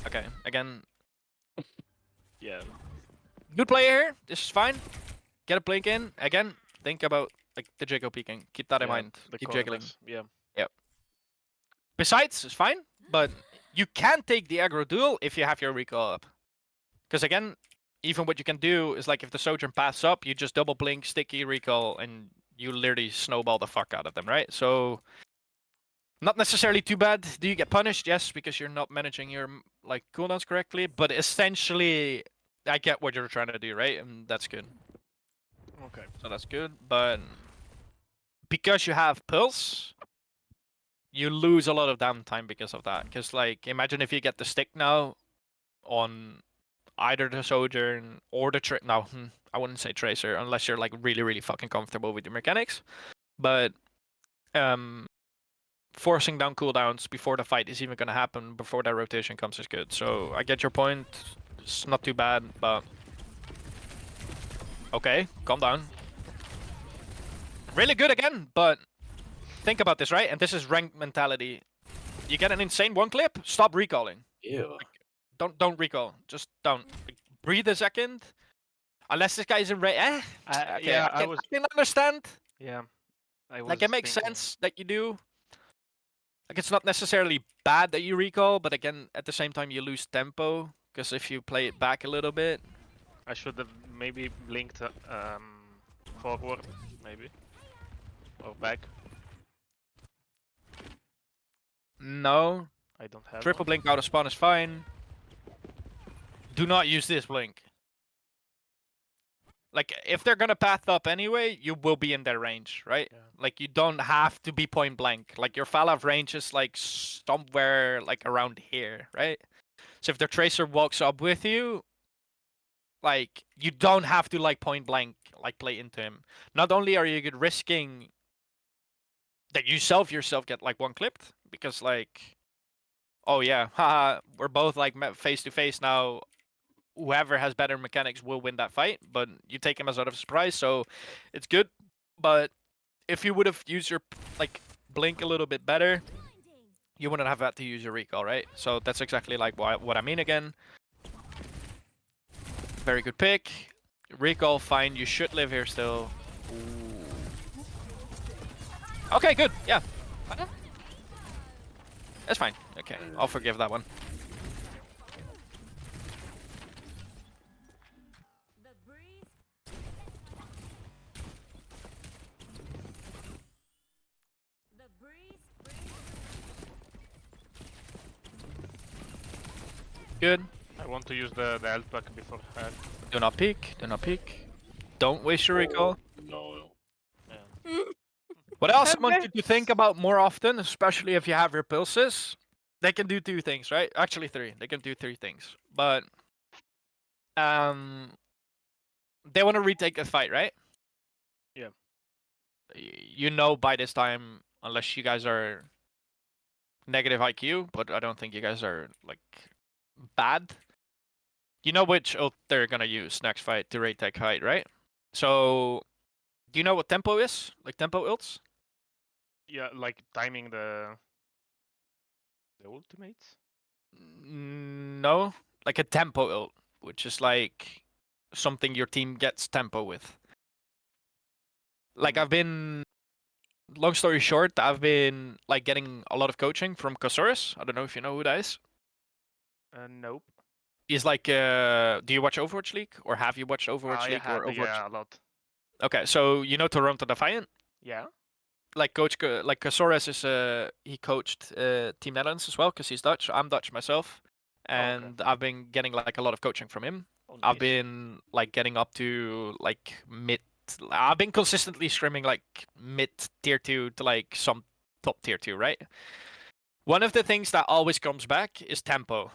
okay, again, Yeah. good player here. This is fine. Get a blink in again. Think about like the Jago peeking. Keep that in Yeah, mind. the Keep jiggling. corners, Yeah. Besides, it's fine, but you can take the aggro duel if you have your recall up. Because again, even what you can do is like if the Sojourn paths up, you just double blink, sticky recall, and you literally snowball the fuck out of them, right? So not necessarily too bad. Do you get punished? Yes, because you're not managing your like cooldowns correctly. But essentially, I get what you're trying to do, right? And that's good. Okay. So that's good. But because you have pulse, you lose a lot of downtime because of that. Because like, imagine if you get the stick now on either the Sojourn or the no, I wouldn't say Tracer unless you're like really, really fucking comfortable with your mechanics. But forcing down cooldowns before the fight is even gonna happen, before that rotation comes, is good. So I get your point. It's not too bad, but okay, calm down. Really good again, but think about this, right? And this is ranked mentality. You get an insane 1 clip, stop recalling. Ew. Don't recall. Just don't. Like, breathe a second. Unless this guy's in range. Okay, yeah, I can understand. Yeah. I was Like, it makes thinking. sense that you do. Like, it's not necessarily bad that you recall, but again, at the same time, you lose tempo. Because if you play it back a little bit. I should have maybe blinked forward, maybe. Or back. No. I don't have Triple one. blink out of spawn is fine. Do not use this blink. Like, if they're gonna path up anyway, you will be in their range, right? Yeah. Like, you don't have to be point blank. Like, your Falav range is, like, somewhere, like, around here, right? So if the Tracer walks up with you, like, you don't have to, like, point blank, like, play into him. Not only are you risking that yourself get, like, 1 clipped, because, like, oh, yeah, haha, we're both, like, face-to-face now. Whoever has better mechanics will win that fight, but you take him as out of surprise, so it's good. But if you would have used your like blink a little bit better, you wouldn't have had to use your recall, right? So that's exactly like what I mean again. Very good pick. Recall, fine. You should live here still. Ooh. Okay, good. Yeah. That's fine. Okay, I'll forgive that one. Good. I want to use the health pack before hack. Do not peek. Do not peek. Don't waste your recall. No. Yeah. What else I want you to think about more often, especially if you have your pulses, they can do 2 things, right? Actually 3. They can do 3 things. But they want to retake the fight, right? Yeah. You know by this time, unless you guys are negative IQ, but I don't think you guys are like bad. You know which ult they're gonna use next fight to retake height, right? So do you know what tempo is? Like tempo ults? Yeah, like timing the ultimates. No, like a tempo ult, which is like something your team gets tempo with. Like I've been long story short, I've been like getting a lot of coaching from Kosaurus. I don't know if you know who that is. Nope. He's like, do you watch Overwatch League, or have you watched Overwatch I League or had, Overwatch? yeah, a lot. Okay, so you know Toronto Defiant? Yeah. Like like Kosaurus is he coached Team Netherlands as well because he's Dutch. I'm Dutch myself, Oh, okay. and I've been getting like a lot of coaching from him. Oh, I've nice. been like getting up to like mid. I've been consistently scrimming like mid tier 2 to like some top tier 2, right? One of the things that always comes back is tempo.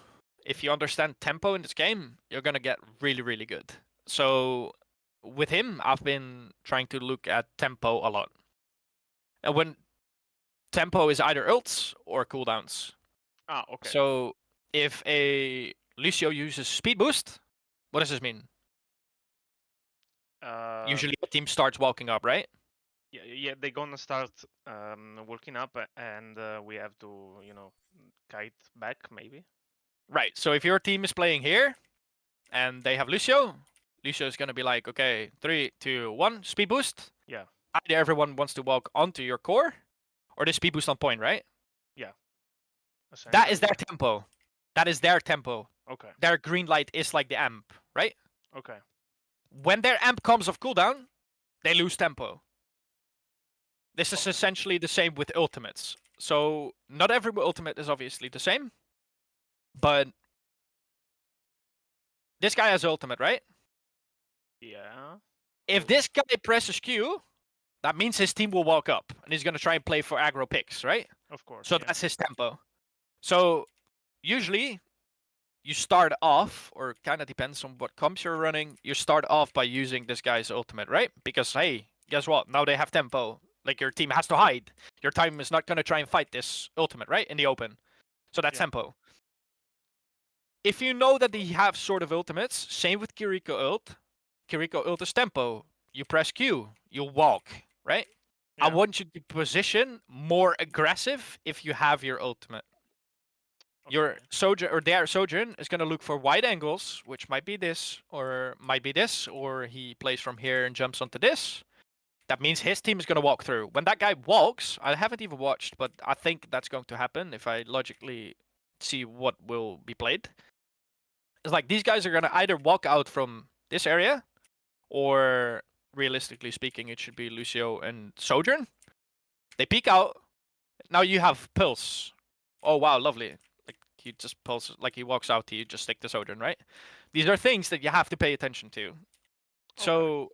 If you understand tempo in this game, you're gonna get really, really good. So with him, I've been trying to look at tempo a lot. And when tempo is either ults or cooldowns. Ah, okay. So if a Lucio uses speed boost, what does this mean? Usually a team starts walking up, right? Yeah, they're gonna start walking up, and we have to, kite back maybe. Right. So if your team is playing here and they have Lucio, Lucio is gonna be like, okay, 3, 2, 1, speed boost. Yeah. Either everyone wants to walk onto your core, or the speed boost on point, right? That is Essentially, their yeah. tempo. That is their tempo. Okay. Their green light is like the amp, right? Okay. When their amp comes off cooldown, they lose tempo. This is Okay. essentially the same with ultimates. So not every ultimate is obviously the same, but this guy has ultimate, right? Yeah. If this guy presses Q, that means his team will walk up and he's gonna try and play for aggro picks, right? Of course. So Yeah. that's his tempo. So usually you start off, or kind of depends on what comps you're running, you start off by using this guy's ultimate, right? Because hey, guess what? Now they have tempo. Like your team has to hide. Your team is not gonna try and fight this ultimate, right? In the open. So that's Yeah. tempo. If you know that they have sort of ultimates, same with Kiriko ult. Kiriko ult is tempo. You press Q, you walk, right? I Yeah. want you to position more aggressive if you have your ultimate. Your Okay. Sojourn, or their Sojourn, is going to look for wide angles, which might be this, or might be this, or he plays from here and jumps onto this. That means his team is going to walk through. When that guy walks, I haven't even watched, but I think that's going to happen if I logically see what will be played. It's like these guys are going to either walk out from this area, or realistically speaking, it should be Lucio and Sojourn. They peek out. Now you have Pulse. Oh, wow, lovely. Like, he just pulls, like, he walks out, you just stick the Sojourn, right? These are things that you have to pay attention to. So,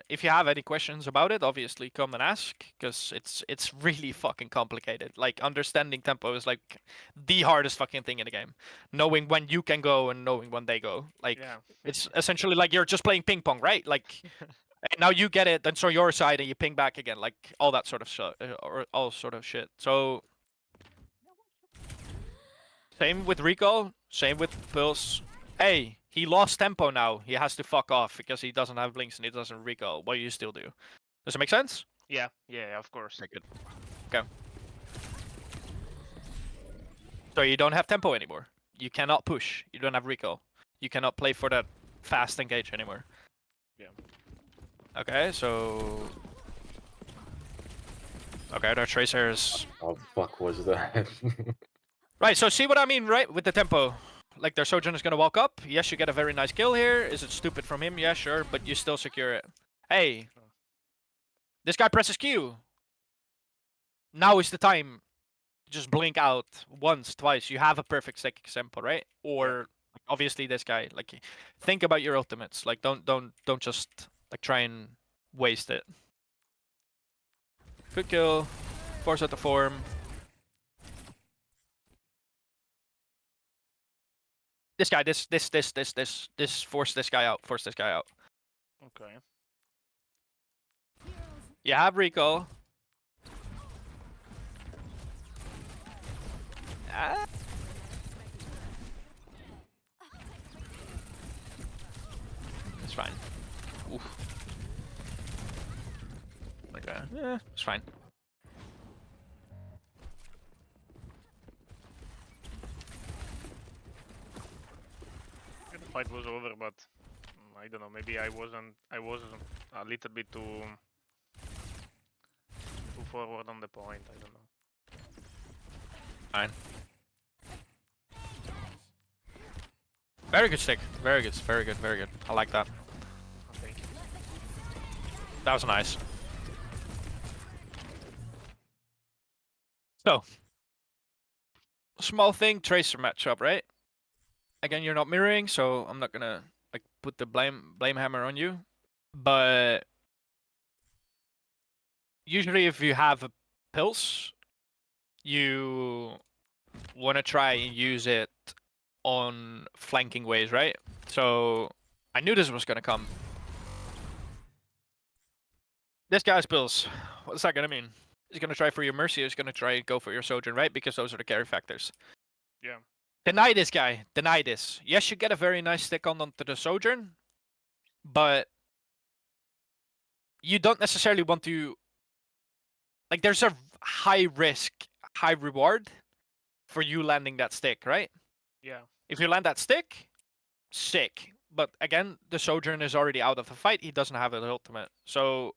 if you have any questions about it, obviously come and ask, because it's really fucking complicated. Like, understanding tempo is like the hardest fucking thing in the game. Knowing when you can go and knowing when they go. Like, Yeah. it's essentially like you're just playing ping pong, right? Like, and now you get it, then so your side and you ping back again, like all that sort of shit, or all sort of shit. So same with recall, same with Pulse. Hey, he lost tempo now. He has to fuck off because he doesn't have blinks and he doesn't recall. What do you still do? Does it make sense? Yeah. Yeah. Of course. Okay, good. Okay. So you don't have tempo anymore. You cannot push. You don't have recall. You cannot play for that fast engage anymore. Yeah. Okay, so okay, their tracer is How the fuck was that? right. So see what I mean, right? With the tempo, like their Sojourn is gonna walk up. Yes, you get a very nice kill here. Is it stupid from him? Yeah, sure, but you still secure it. Hey, this guy presses Q. Now is the time. Just blink out once, twice. You have a perfect stick example, right? Or like, obviously this guy. Like, think about your ultimates. Like, don't just like try and waste it. Good kill. Force out the form. This guy. This. Force this guy out. Force this guy out. Okay. You have recall. Ah. It's fine. Oof. Okay. Yeah, it's fine. The fight was over, but I don't know. Maybe I wasn't. I was a little bit too too forward on the point. I don't know. Fine. Very good stick. Very good. Very good. Very good. I like that. Oh, thank you. That was nice. So, small thing, tracer matchup, right? Again, you're not mirroring, so I'm not gonna like put the blame hammer on you. But usually, if you have a pulse, you want to try and use it on flanking ways, right? So I knew this was gonna come. This guy's pulse. What's that gonna mean? He's gonna try for your mercy. He's gonna try and go for your sojourn, right? Because those are the carry factors. Yeah. Deny this guy. Deny this. Yes, you get a very nice stick onto the sojourn, but you don't necessarily want to. Like, there's a high risk, high reward for you landing that stick, right? Yeah. If you land that stick, sick. But again, the sojourn is already out of the fight. He doesn't have his ultimate. So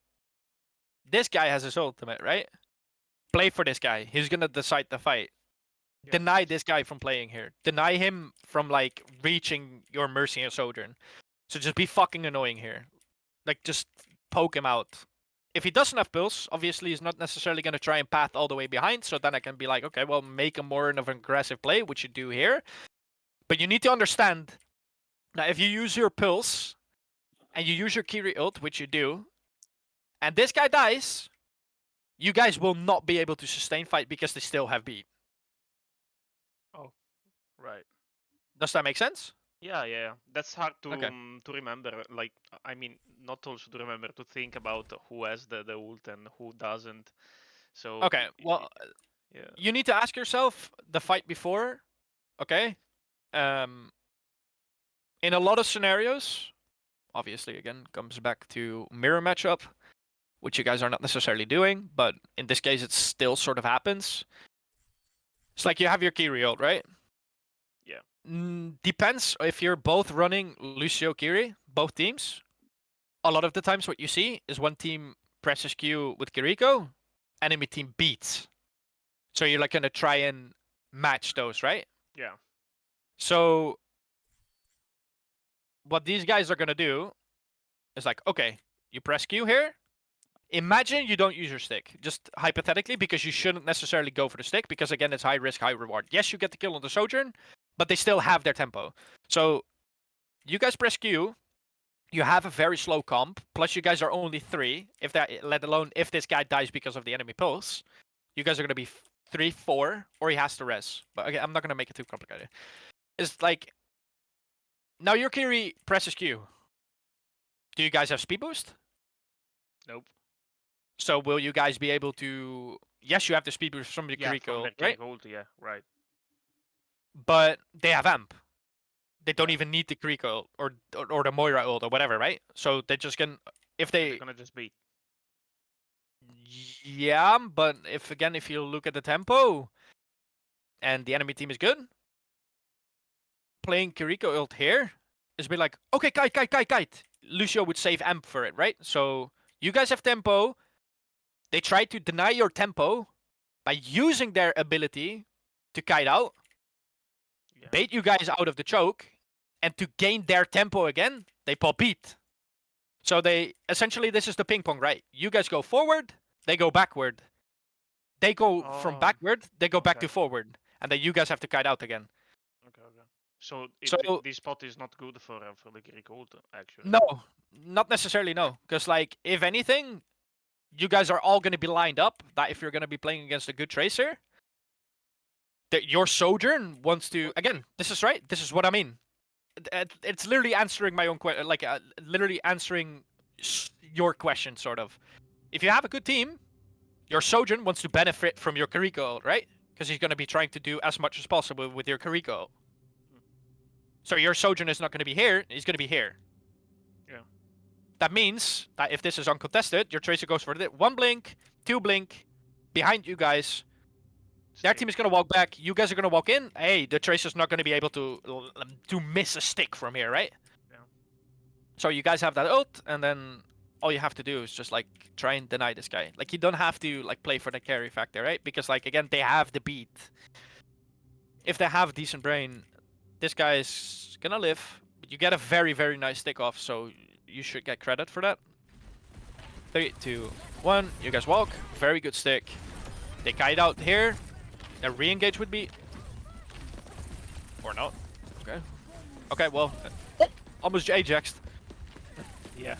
this guy has his ultimate, right? Play for this guy. He's gonna decide the fight. Yeah. Deny this guy from playing here. Deny him from like reaching your mercy and sojourn. So just be fucking annoying here. Like just poke him out. If he doesn't have pulse, obviously he's not necessarily gonna try and path all the way behind. So then I can be like, okay, well, make a more of an aggressive play, which you do here. But you need to understand that if you use your pulse and you use your Kiri ult, which you do, and this guy dies, you guys will not be able to sustain fight because they still have beat. Right. Does that make sense? Yeah, yeah. That's hard to Okay. to remember. Like, I mean, not also to remember, to think about who has the ult and who doesn't. So. Okay, well, Yeah. you need to ask yourself the fight before, okay? In a lot of scenarios, obviously, again, comes back to mirror matchup, which you guys are not necessarily doing, but in this case, it still sort of happens. It's like you have your Kiri ult, right? Yeah. Depends if you're both running Lucio Kiri, both teams. A lot of the times, what you see is one team presses Q with Kiriko, enemy team beats. So you're like gonna try and match those, right? Yeah. So what these guys are gonna do is like, okay, you press Q here. Imagine you don't use your stick, just hypothetically, because you shouldn't necessarily go for the stick, because again, it's high risk, high reward. Yes, you get the kill on the sojourn, but they still have their tempo. So you guys press Q, you have a very slow comp, plus you guys are only 3, if that, let alone if this guy dies because of the enemy pulse, you guys are gonna be 3, 4, or he has to res. But okay, I'm not gonna make it too complicated. It's like, now your Kiri presses Q. Do you guys have speed boost? Nope. So will you guys be able to? Yes, you have the speed boost from the Yeah, Kiriko, from their right? ult, yeah, right. But they have amp. They don't Yeah. even need the Kiriko or the Moira ult or whatever, right? So they just can if They're they gonna just beat. yeah, but if you look at the tempo and the enemy team is good, playing Kiriko ult here is be like, okay, kite. Lucio would save amp for it, right? So you guys have tempo. They try to deny your tempo by using their ability to kite out, Yeah. bait you guys out of the choke, and to gain their tempo again, they pop beat. So they essentially this is the ping pong, right? You guys go forward, they go backward. They go from Oh, backward, they go back okay. to forward, and then you guys have to kite out again. Okay, okay. So, So- this spot is not good for the Greek ult, actually. No, not necessarily no, because like if anything, you guys are all going to be lined up. That if you're going to be playing against a good tracer, that your sojourn wants to again. This is right. This is what I mean. It's literally answering my own question, like literally answering your question, sort of. If you have a good team, your Sojourn wants to benefit from your Kiriko, right? Because he's going to be trying to do as much as possible with your Kiriko. So your Sojourn is not going to be here, he's going to be here. Yeah. That means that if this is uncontested, your Tracer goes for it. 1 blink, 2 blink, behind you guys. Their Stay. team is going to walk back, you guys are going to walk in. Hey, the Tracer's not going to be able to miss a stick from here, right? Yeah. So you guys have that ult, and then all you have to do is just like try and deny this guy. Like you don't have to like play for the carry factor, right? Because like again, they have the beat. If they have decent brain, this guy is gonna live. But you get a very, very nice stick off, so you should get credit for that. 3, 2, 1. You guys walk. Very good stick. They kite out here. They re-engage with me. Or not. Okay. Okay, well, almost Ajaxed. Yeah.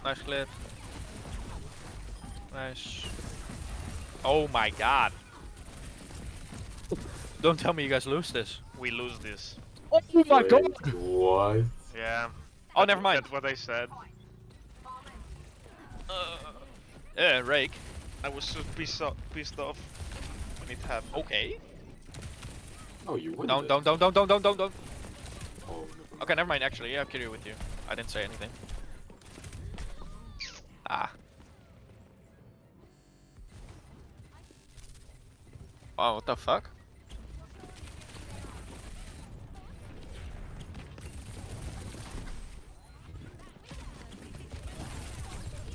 Nice clip. Nice. Oh my god. Don't tell me you guys lose this. We lose this. Oh my god! Wait, what? Yeah. Oh, never mind. That's what I said. Yeah, rake. I was so pissed off when it happened. Okay. Oh, you win. Don't. Oh, never Okay, mind. never mind. Actually, yeah, I'm curious with you. I didn't say anything. Ah. Oh, what the fuck?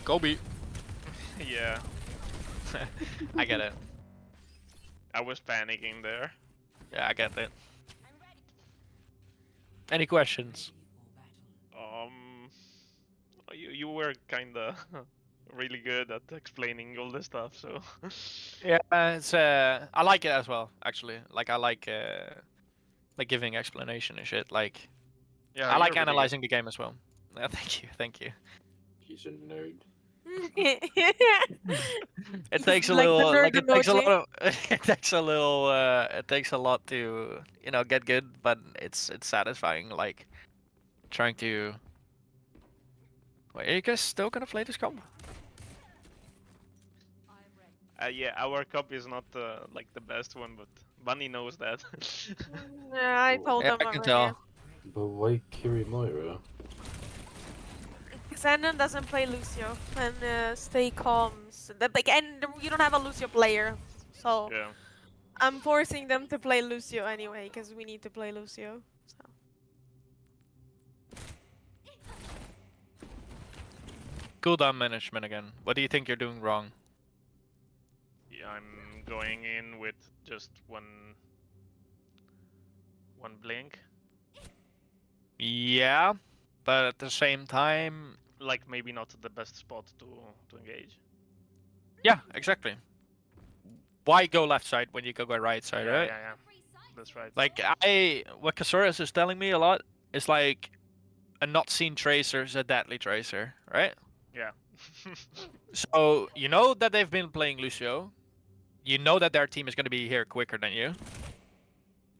Kobe. Yeah. I get it. I was panicking there. Yeah, I get it. Any questions? You were kinda really good at explaining all the stuff, so. Yeah, it's I like it as well. Actually, like I like giving explanation and shit. Like Yeah, I like you're really good. analyzing the game as well. Yeah, thank you. He's a nerd. It takes a Like the little, nerd like it takes a emoji. lot of, it takes a little, it takes a lot to, get good, but it's satisfying. Like trying to. Wait, are you guys still gonna play this comp? Yeah, our cup is not like the best one, but Bunny knows that. Yeah, I told Yeah, them I can already. tell. But why Kirimura? Xandon doesn't play Lucio and stay calm. So and you don't have a Lucio player, so Yeah. I'm forcing them to play Lucio anyway because we need to play Lucio. So. Cooldown management again. What do you think you're doing wrong? Yeah, I'm going in with just one blink. Yeah, but at the same time, Like maybe not the best spot to engage. yeah, exactly. Why go left side when you can go right side, Yeah, right? yeah. That's right. Like what Kasaurus is telling me a lot is like a not seen tracer is a deadly tracer, right? Yeah. So you know that they've been playing Lucio. You know that their team is going to be here quicker than you.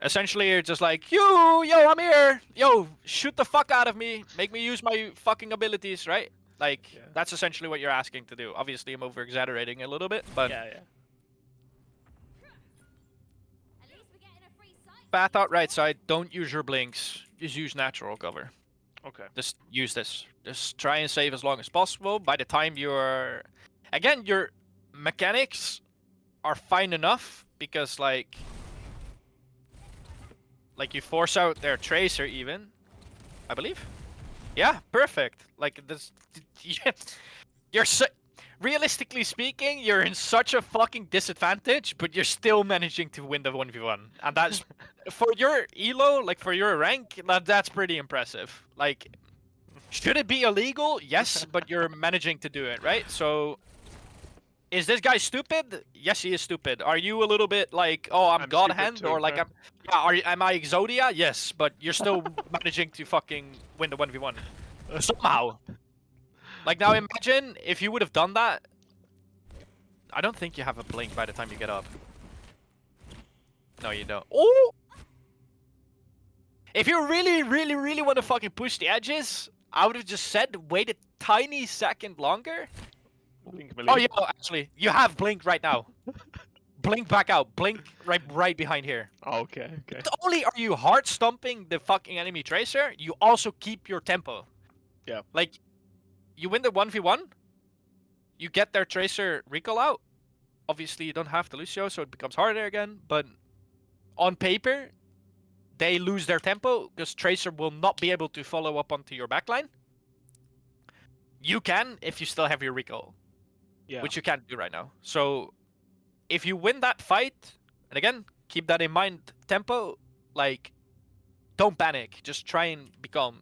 Essentially, you're just like, yo, I'm here. Yo, shoot the fuck out of me. Make me use my fucking abilities, right? Like, Yeah. that's essentially what you're asking to do. Obviously, I'm over-exaggerating a little bit, but Yeah, yeah. path out right side, don't use your blinks. Just use natural cover. Okay. Just use this. Just try and save as long as possible. By the time you're... Again, your mechanics are fine enough because, like you force out their tracer even, I believe. Yeah, perfect. Like this, you're realistically speaking, you're in such a fucking disadvantage, but you're still managing to win the 1v1, and that's for your elo, like for your rank, that's pretty impressive. Like, should it be illegal? Yes, but you're managing to do it, right? So. Is this guy stupid? Yes, he is stupid. Are you a little bit like, oh, I'm God stupid Hand, too. or like am I Exodia? Yes, but you're still managing to fucking win the 1v1 somehow. Like now, imagine if you would have done that. I don't think you have a blink by the time you get up. No, you don't. Oh! If you really, really, really want to fucking push the edges, I would have just said wait a tiny second longer. Blink, Oh, blink. yeah, actually, you have blink right now. Blink back out. Blink right behind here. Oh, okay, okay. Not only are you hard stomping the fucking enemy tracer, you also keep your tempo. Yeah. Like, you win the 1v1, you get their tracer recall out. Obviously, you don't have the Lucio, so it becomes harder again. But on paper, they lose their tempo because Tracer will not be able to follow up onto your backline. You can if you still have your recall, Yeah. which you can't do right now. So if you win that fight, and again, keep that in mind, tempo, like, don't panic. Just try and be calm.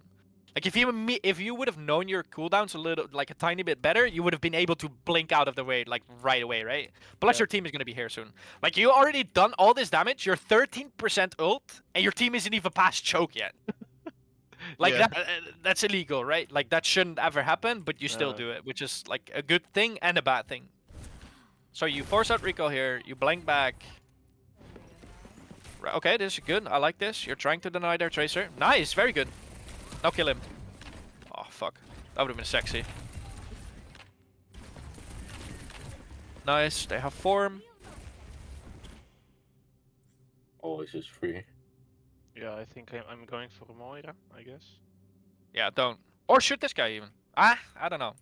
Like if you would have known your cooldowns a little, like a tiny bit better, you would have been able to blink out of the way like right away, right? Plus Yeah. your team is gonna be here soon. Like you already done all this damage. You're 13% ult, and your team isn't even past choke yet. Like Yeah. that's illegal, right? Like that shouldn't ever happen, but you still Uh. do it, which is like a good thing and a bad thing. So you force out recall here. You blink back. Okay, this is good. I like this. You're trying to deny their Tracer. Nice, very good. Now kill him. Oh, fuck. That would have been sexy. Nice, they have form. Always is free. Yeah, I think I'm going for Moira, I guess. Yeah, don't. Or shoot this guy even. I don't know.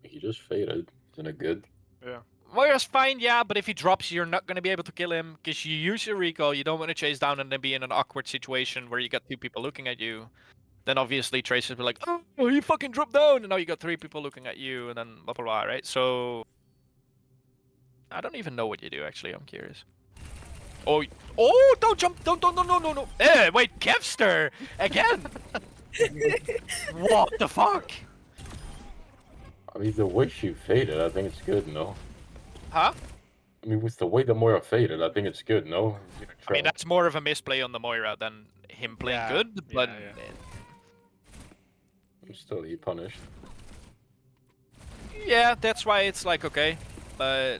He just faded. Isn't it good? Yeah. Moira's fine, yeah, but if he drops, you're not going to be able to kill him because you use your recall. You don't want to chase down and then be in an awkward situation where you got 2 people looking at you. Then obviously Tracer will be like, oh, he fucking dropped down, and now you got 3 people looking at you, and then blah blah blah, right? So I don't even know what you do actually. I'm curious. Oh, don't jump! Don't, no. Wait, Kevster again. What the fuck? I mean, the way she faded, I think it's good, no? Huh? I mean, with the way the Moira faded, I think it's good, no? I mean, that's more of a misplay on the Moira than him playing Yeah, good, but Still, he punished. yeah, that's why it's like okay, but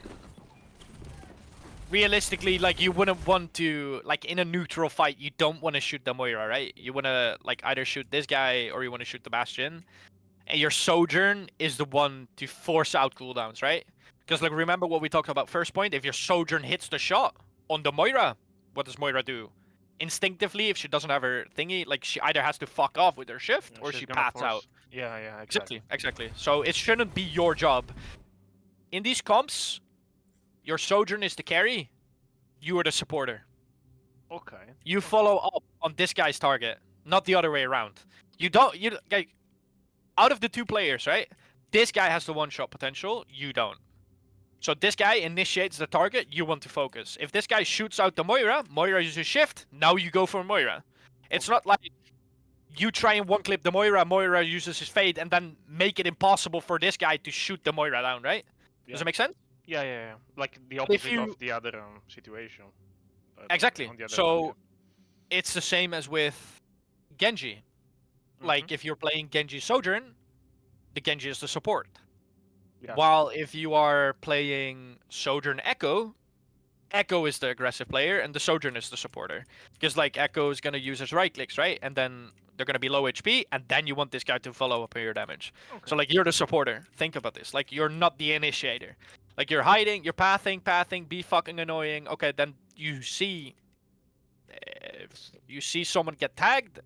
realistically, like you wouldn't want to, like in a neutral fight, you don't want to shoot the Moira, right? You want to like either shoot this guy or you want to shoot the Bastion, and your Sojourn is the one to force out cooldowns, right? Because like remember what we talked about first point, if your Sojourn hits the shot on the Moira, what does Moira do? Instinctively, if she doesn't have her thingy, like she either has to fuck off with her shift or She's she gonna pats force- out. Yeah, exactly. Exactly. So it shouldn't be your job. In these comps, your Sojourn is the carry, you are the supporter. Okay. You follow up on this guy's target, not the other way around. Like, out of the 2 players, right? This guy has the one-shot potential, you don't. So this guy initiates the target, you want to focus. If this guy shoots out the Moira, Moira uses shift, now you go for Moira. It's not like you try and one-clip the Moira uses his fade, and then make it impossible for this guy to shoot the Moira down, right? Does Yeah. it make sense? Yeah. Like the If opposite you- of the other situation. Exactly. On the other So one, it's the same as with Genji. yeah. Like if you're playing Genji Sojourn, the Genji is the support. Yeah. While if you are playing Sojourn Echo, Echo is the aggressive player and the Sojourn is the supporter. Because like Echo is gonna use his right clicks, right? And then they're gonna be low HP, and then you want this guy to follow up on your damage. Okay. So like you're the supporter. Think about this. Like you're not the initiator. Like you're hiding, you're pathing, be fucking annoying. Okay, then you see someone get tagged.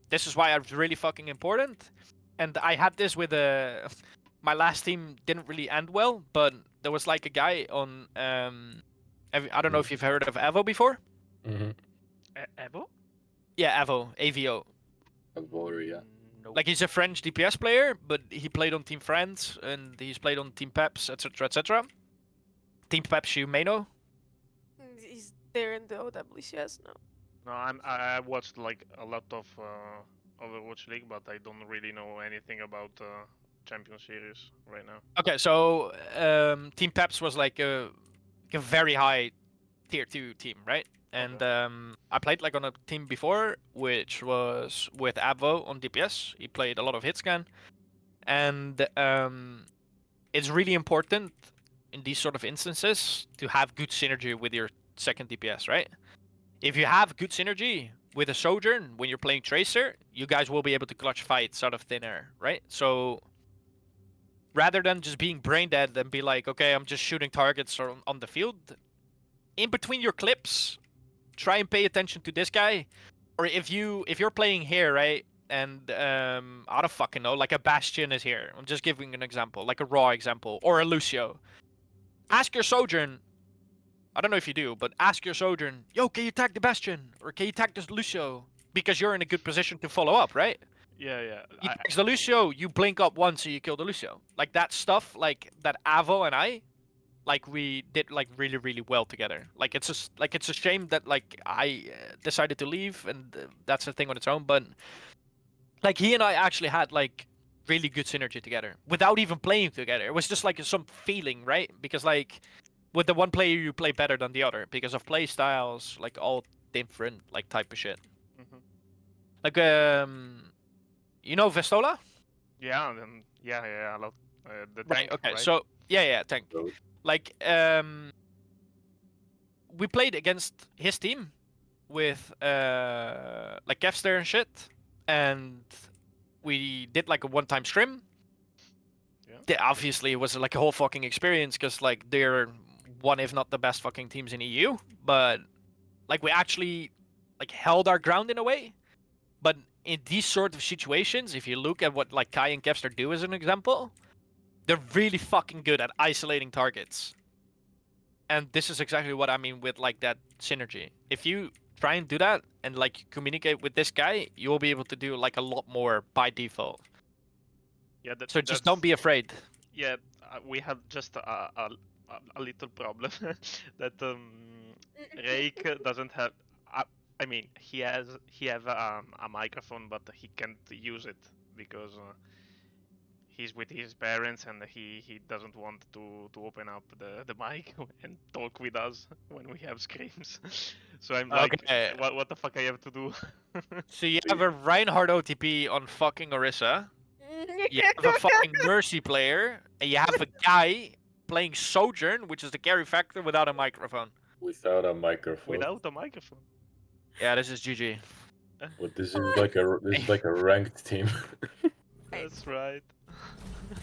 This is why it's really fucking important. And I had this with my last team didn't really end well, but there was like a guy on I don't know if you've heard of Evo before. Mm-hmm. Evo? Yeah, Evo, AVO. Avoria. No. Like he's a French DPS player, but he played on Team Friends and he's played on Team Peps, etc., etc. Team Peps, you may know. He's there in the OWCS now. No, I watched like a lot of Overwatch League, but I don't really know anything about Champion Series right now. Okay, so Team Peps was like a very high tier 2 team, right? And I played like on a team before, which was with Abvo on DPS. He played a lot of hitscan, and it's really important in these sort of instances to have good synergy with your second DPS, right? If you have good synergy with a Sojourn when you're playing Tracer, you guys will be able to clutch fights out of thin air, right? So rather than just being brain dead and be like, okay, I'm just shooting targets on the field, in between your clips, try and pay attention to this guy. Or if you're playing here, right, and I don't fucking know, like a Bastion is here. I'm just giving an example, like a Raw example, or a Lucio. Ask your Sojourn, I don't know if you do, but ask your Sojourn, yo, can you tag the Bastion? Or can you tag this Lucio? Because you're in a good position to follow up, right? Yeah. He tags the Lucio, you blink up once so you kill the Lucio. Like that stuff, like that Avo and I, like we did like really, really well together. Like it's a shame that like I decided to leave, and that's a thing on its own. But like he and I actually had like really good synergy together without even playing together. It was just like some feeling, right? Because like with the one player you play better than the other because of play styles, like all different like type of shit. Mhm. Like you know Vestola? Yeah, a lot. The Right. tank, Okay. right? So yeah, tank. So, Like we played against his team with like Kevster and shit, and we did like a one-time scrim. Yeah. Obviously, it was like a whole fucking experience because like they're one if not the best fucking teams in EU. But like we actually like held our ground in a way. But in these sort of situations, if you look at what like Kai and Kevster do as an example, they're really fucking good at isolating targets. And this is exactly what I mean with like that synergy. If you try and do that and like communicate with this guy, you will be able to do like a lot more by default. Yeah, So just don't be afraid. Yeah, we had just a little problem that Rake doesn't have. I mean, he have a microphone, but he can't use it because he's with his parents and he doesn't want to open up the mic and talk with us when we have screams. So I'm like, Okay. what the fuck I have to do? So you have a Reinhardt OTP on fucking Orisa. You have a fucking Mercy player, and you have a guy playing Sojourn, which is the carry factor without a microphone. without a microphone. Without a microphone. Yeah, this is GG. But this is like a ranked team. That's right.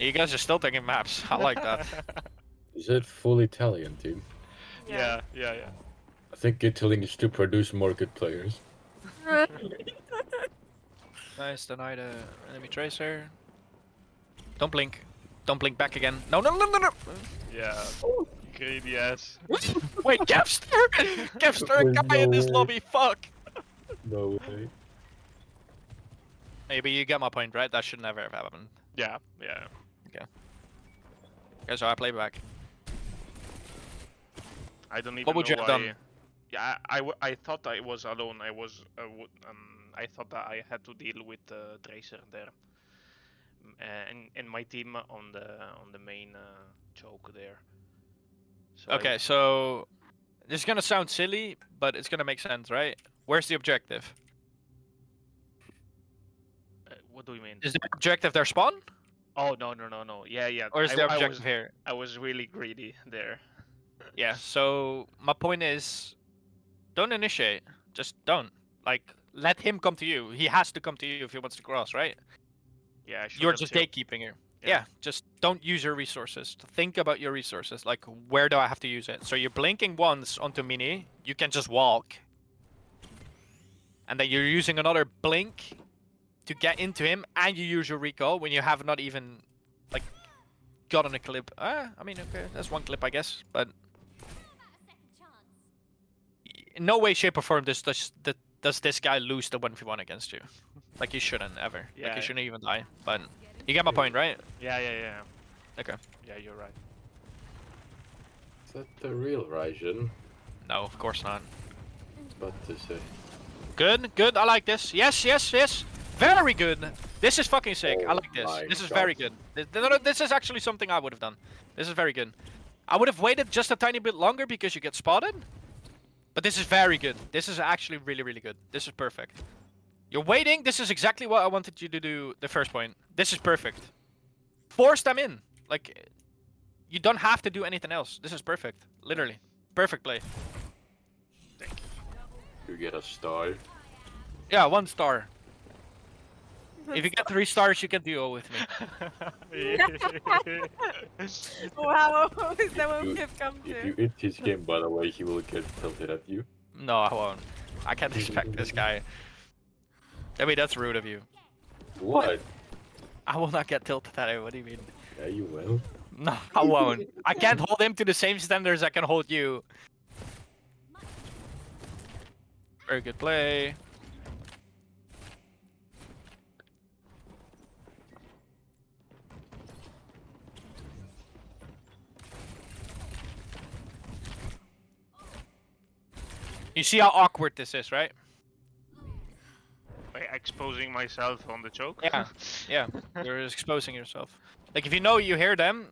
You guys are still taking maps. I like that. Is it full Italian team? Yeah. I think Italy needs to produce more good players. Nice, denied enemy tracer. Don't blink. Don't blink back again. No. Yeah. Greedy ass. Wait, Kevster! Kevster and There's guy in no this way. lobby, fuck! No way. Maybe you get my point, right? That should never have happened. Yeah. Okay, so I play back. I don't even What would know you have why. done? Yeah, I thought I was alone. I thought that I had to deal with Tracer there, and my team on the main choke there. So Okay, so this is gonna sound silly, but it's gonna make sense, right? Where's the objective? what do you mean? Is the objective their spawn? Oh no. Yeah. Or is I, the I objective was here? I was really greedy there. Yeah, so my point is don't initiate. Just don't. Like, let him come to you. He has to come to you if he wants to cross, right? Yeah, I should You're have just chilled. gatekeeping here. Yeah. Yeah, just don't use your resources. Think about your resources. Like, where do I have to use it? So you're blinking once onto Mini, you can just walk. And then you're using another blink to get into him, and you use your recall when you have not even, like, gotten a clip. I mean, okay, that's one clip, I guess. But in no way, shape, or form does this guy lose the 1v1 against you. Like, he shouldn't, ever. Like, Yeah. he shouldn't even die. But you get my point, right? Yeah. Okay. Yeah, you're right. Is that the real Ryzen? No, of course not. What to say? Good. I like this. Yes. Very good. This is fucking sick. I Oh like this. my This is very God. good. No, this is actually something I would have done. This is very good. I would have waited just a tiny bit longer because you get spotted. But this is very good. This is actually really, really good. This is perfect. You're waiting. This is exactly what I wanted you to do the first point. This is perfect. Force them in. Like, you don't have to do anything else. This is perfect. Literally. Perfect play. You get a star. Yeah, 1 star. If you get 3 stars, you can duo with me. Wow, is that what You- we've come If to? you hit his game, by the way, he will get tilted at you. No, I won't. I can't respect this guy. I mean, that's rude of you. What? I will not get tilted at it. What do you mean? Yeah, you will. No, I won't. I can't hold him to the same standards I can hold you. Very good play. You see how awkward this is, right? By exposing myself on the choke. Yeah, yeah. You're exposing yourself. Like, if you know you hear them,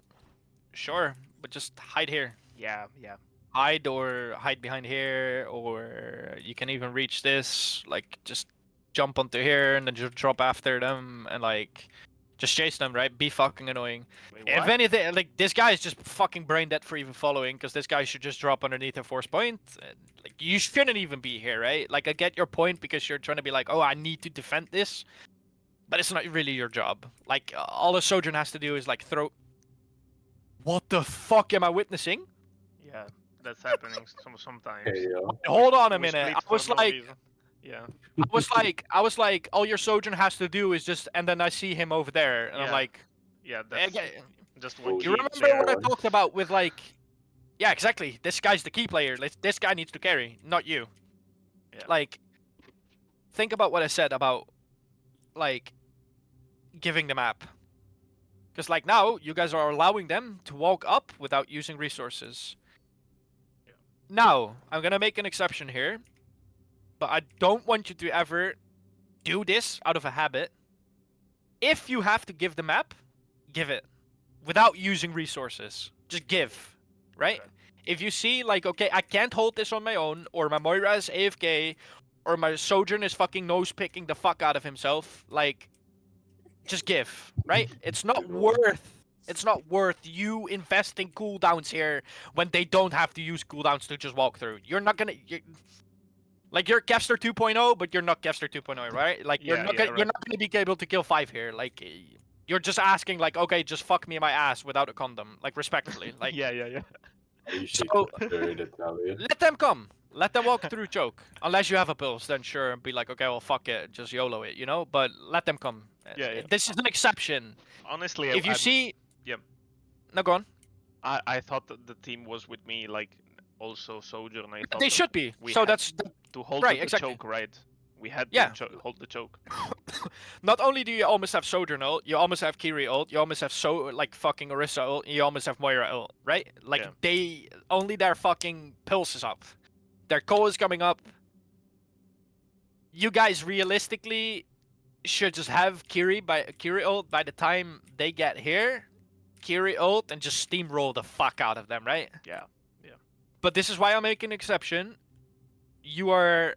sure, but just hide here. Yeah, yeah. Hide or hide behind here, or you can even reach this. Like, just jump onto here and then just drop after them and like just chase them, right? Be fucking annoying. Wait, If what? anything, like this guy is just fucking brain dead for even following, because this guy should just drop underneath a force point. And, like, you shouldn't even be here, right? Like, I get your point because you're trying to be like, oh, I need to defend this, but it's not really your job. Like, all a Sojourn has to do is like throw. What the fuck am I witnessing? Yeah, that's happening sometimes. Hey, Hold on a We minute. split I for was no like, reason. Yeah. I was like, all your Sojourn has to do is just, and then I see him over there, and I'm Yeah. like, Yeah, that's okay. just one Oh, key You remember player. what I one. talked about with like, yeah, exactly. This guy's the key player. This guy needs to carry, not you. Yeah. Like, think about what I said about like giving the map. Because like now you guys are allowing them to walk up without using resources. Yeah. Now I'm gonna make an exception here, but I don't want you to ever do this out of a habit. If you have to give the map, give it without using resources. Just give, right? Okay. If you see like, okay, I can't hold this on my own, or my Moira is AFK, or my Sojourn is fucking nose picking the fuck out of himself, like, just give, right? It's not Good one. worth you investing cooldowns here when they don't have to use cooldowns to just walk through. You're not gonna, like, you're Kevster 2.0, but you're not Kevster 2.0, right? Like, you're Yeah, not yeah, gonna, right. you're not gonna be able to kill 5 here. Like, you're just asking, like, okay, just fuck me in my ass without a condom, like, respectfully. Like, Yeah, yeah, yeah. You should so consider it Italian. let them come. Let them walk through choke. Unless you have a pulse, then sure, and be like, okay, well, fuck it, just YOLO it, you know? But let them come. Yeah, yeah. This is an exception. Honestly, If you see... yeah. No, go on. I thought that the team was with me, like also Sojourn. I thought They that should be. we So had that's... to hold right, the exactly. choke, right? We had Yeah. to hold the choke. Not only do you almost have Sojourn ult, you almost have Kiri ult, you almost have like fucking Orisa ult, you almost have Moira ult, right? Like, Yeah. they... Only their fucking pulse is up. Their core is coming up. You guys realistically should just have Kiri ult by the time they get here. Kiri ult and just steamroll the fuck out of them, right? Yeah. But this is why I'm making an exception. You are...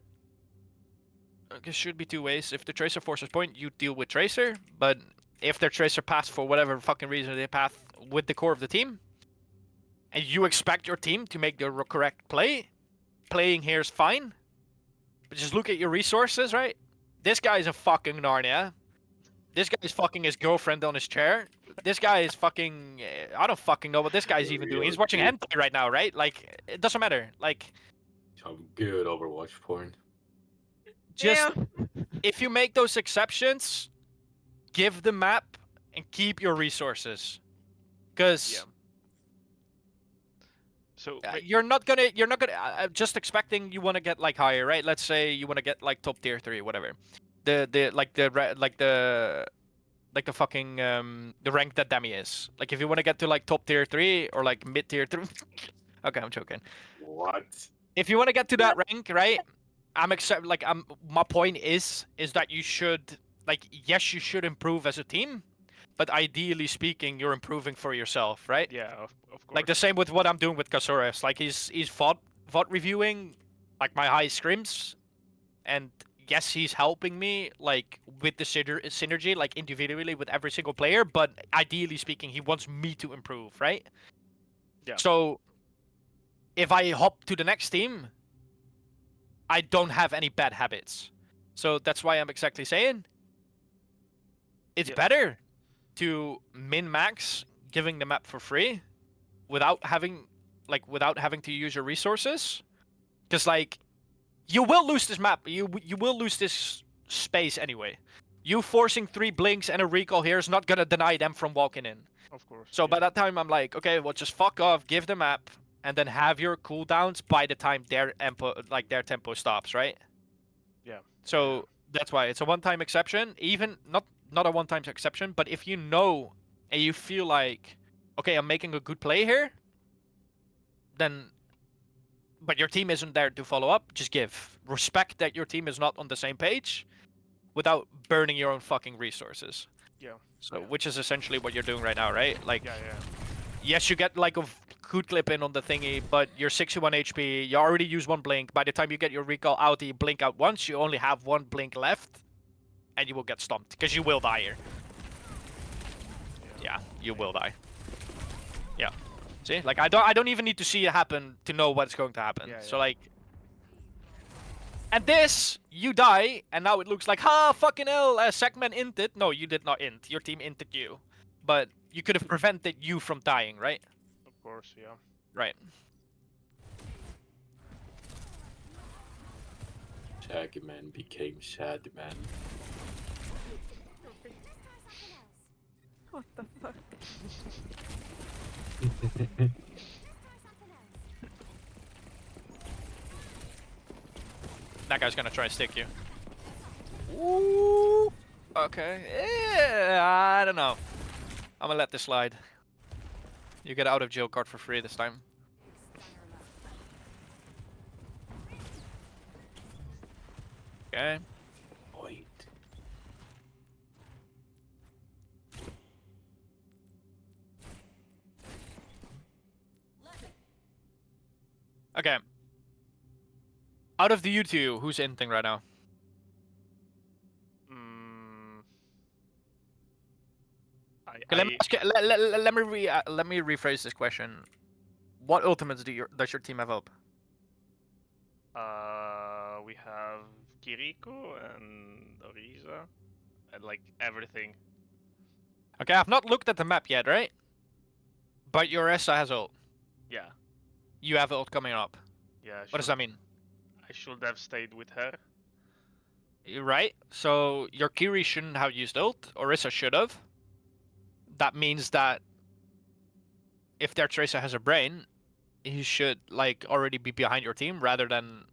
Okay, should be two ways. If the Tracer forces point, you deal with Tracer. But if their Tracer pass for whatever fucking reason they path with the core of the team, and you expect your team to make the correct play, playing here is fine. But just look at your resources, right? This guy is a fucking Narnia. This guy is fucking his girlfriend on his chair. This guy is fucking... I don't fucking know what this guy's even doing. He's watching hentai right now, right? Like, it doesn't matter. Like, Some good Overwatch porn. just... Damn. If you make those exceptions, give the map and keep your resources. Because... Yeah. So you're not gonna just expecting you want to get like higher, right? Let's say you want to get like top tier 3, whatever. The fucking the rank that Demi is. Like, if you want to get to like top tier 3 or like mid tier 3. Okay, I'm joking. What? If you want to get to that rank, right? My point is that you should, like, yes, you should improve as a team, but ideally speaking, you're improving for yourself, right? yeah, of course. Like the same with what I'm doing with Kasuras. Like, he's VOD reviewing like my high scrims, and yes, he's helping me like with the synergy, like individually with every single player. But ideally speaking, he wants me to improve, right? Yeah. So if I hop to the next team, I don't have any bad habits. So that's why I'm exactly saying it's Yeah. better to min-max giving the map for free without having to use your resources, because like you will lose this map, you will lose this space anyway. You forcing 3 blinks and a recall here is not gonna deny them from walking in. Of course. So yeah. by that time I'm like, okay, well, just fuck off, give the map, and then have your cooldowns by the time their tempo stops, right? So that's why it's a one-time exception. Even not a one-time exception, but if you know and you feel like, okay, I'm making a good play here, then but your team isn't there to follow up, just give. Respect that your team is not on the same page without burning your own fucking resources. Yeah. So which is essentially what you're doing right now, right? Like Yeah. yes, you get like a good clip in on the thingy, but you're 61 HP, you already use one blink. By the time you get your recall out, you blink out once, you only have one blink left, and you will get stumped, because you will die here. Yeah, you will die. Yeah. See? Like, I don't even need to see it happen to know what's going to happen. Yeah, So, yeah. like... And this, you die, and now it looks like, ha, fucking hell, Segment inted. No, you did not int. Your team inted you. But you could have prevented you from dying, right? Of course, yeah. Right. Shaggy Man became Sad Man. What the fuck? That guy's gonna try and stick you. Ooh. Okay. Yeah, I don't know. I'm gonna let this slide. You get out of jail card for free this time. Okay. Wait. Okay. Out of the you two, who's inting right now? Okay, let me ask you, let me rephrase this question. What ultimates does your team have up? We have Kiriko and Oriza, and like everything. Okay, I've not looked at the map yet, right? But your Essa has ult. Yeah. You have ult coming up. Yeah. What does that mean? I should have stayed with her. Right? So your Kiri shouldn't have used ult. Orisa should have. That means that if their Tracer has a brain, he should like already be behind your team rather than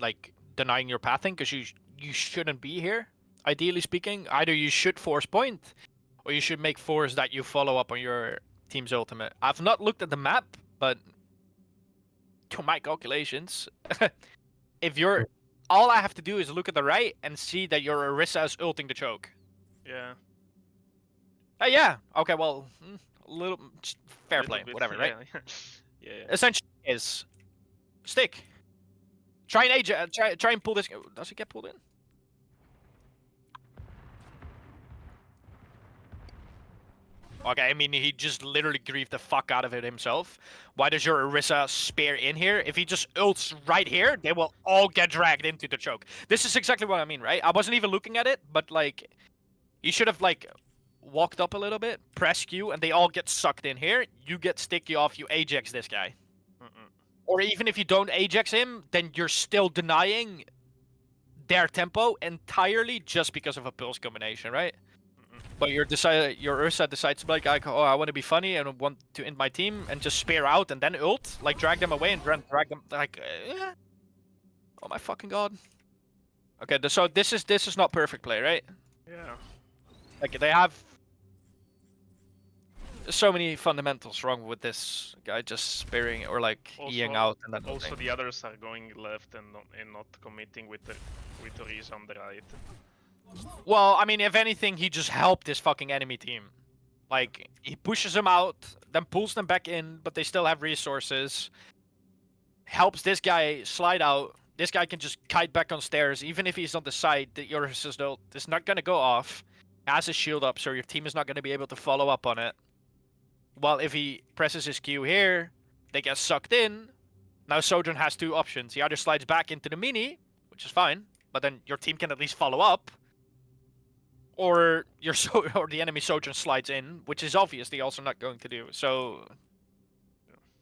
like denying your pathing, because you shouldn't be here. Ideally speaking, either you should force point, or you should make force that you follow up on your team's ultimate. I've not looked at the map, but to my calculations, if you're all I have to do is look at the right and see that your Orisa is ulting the choke. Yeah. Yeah. Okay. Well, a little fair Little play, bit, whatever, right? Yeah. Yeah. Essentially, is stick. Try and age. Try and pull this. Does he get pulled in? Okay, I mean, he just literally griefed the fuck out of it himself. Why does your Orisa spear in here? If he just ults right here, they will all get dragged into the choke. This is exactly what I mean, right? I wasn't even looking at it, but like, you should have like walked up a little bit, press Q, and they all get sucked in here. You get sticky off, you Ajax this guy. Or even if you don't Ajax him, then you're still denying their tempo entirely just because of a pulse combination, right? But your Ursa decides to be like, oh, I want to be funny and want to end my team and just spear out and then ult, like drag them away and drag them like, oh my fucking god. Okay, so this is not perfect play, right? Yeah. Like they have so many fundamentals wrong with this guy just spearing or like Eing out and then Also, the others are going left and not committing with Oriza on the right. Well, I mean, if anything, he just helped his fucking enemy team. Like, he pushes them out, then pulls them back in, but they still have resources. Helps this guy slide out. This guy can just kite back on stairs, even if he's on the side. Your assist ult is not going to go off. Has his shield up, so your team is not going to be able to follow up on it. While if he presses his Q here, they get sucked in. Now Sojourn has two options. He either slides back into the mini, which is fine, but then your team can at least follow up. Or or the enemy Sojourn slides in, which is obviously also not going to do. So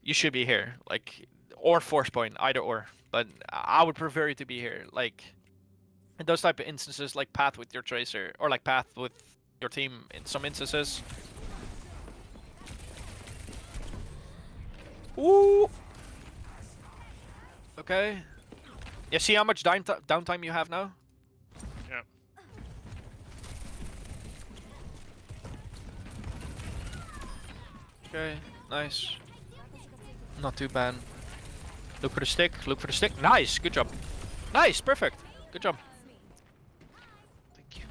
you should be here, like, or force point, either or. But I would prefer you to be here, like, in those type of instances, like path with your Tracer or like path with your team. In some instances. Ooh. Okay. Yeah. See how much downtime you have now? Okay, nice. Not too bad. Look for the stick, look for the stick. Nice, good job. Nice, perfect. Good job. Thank you.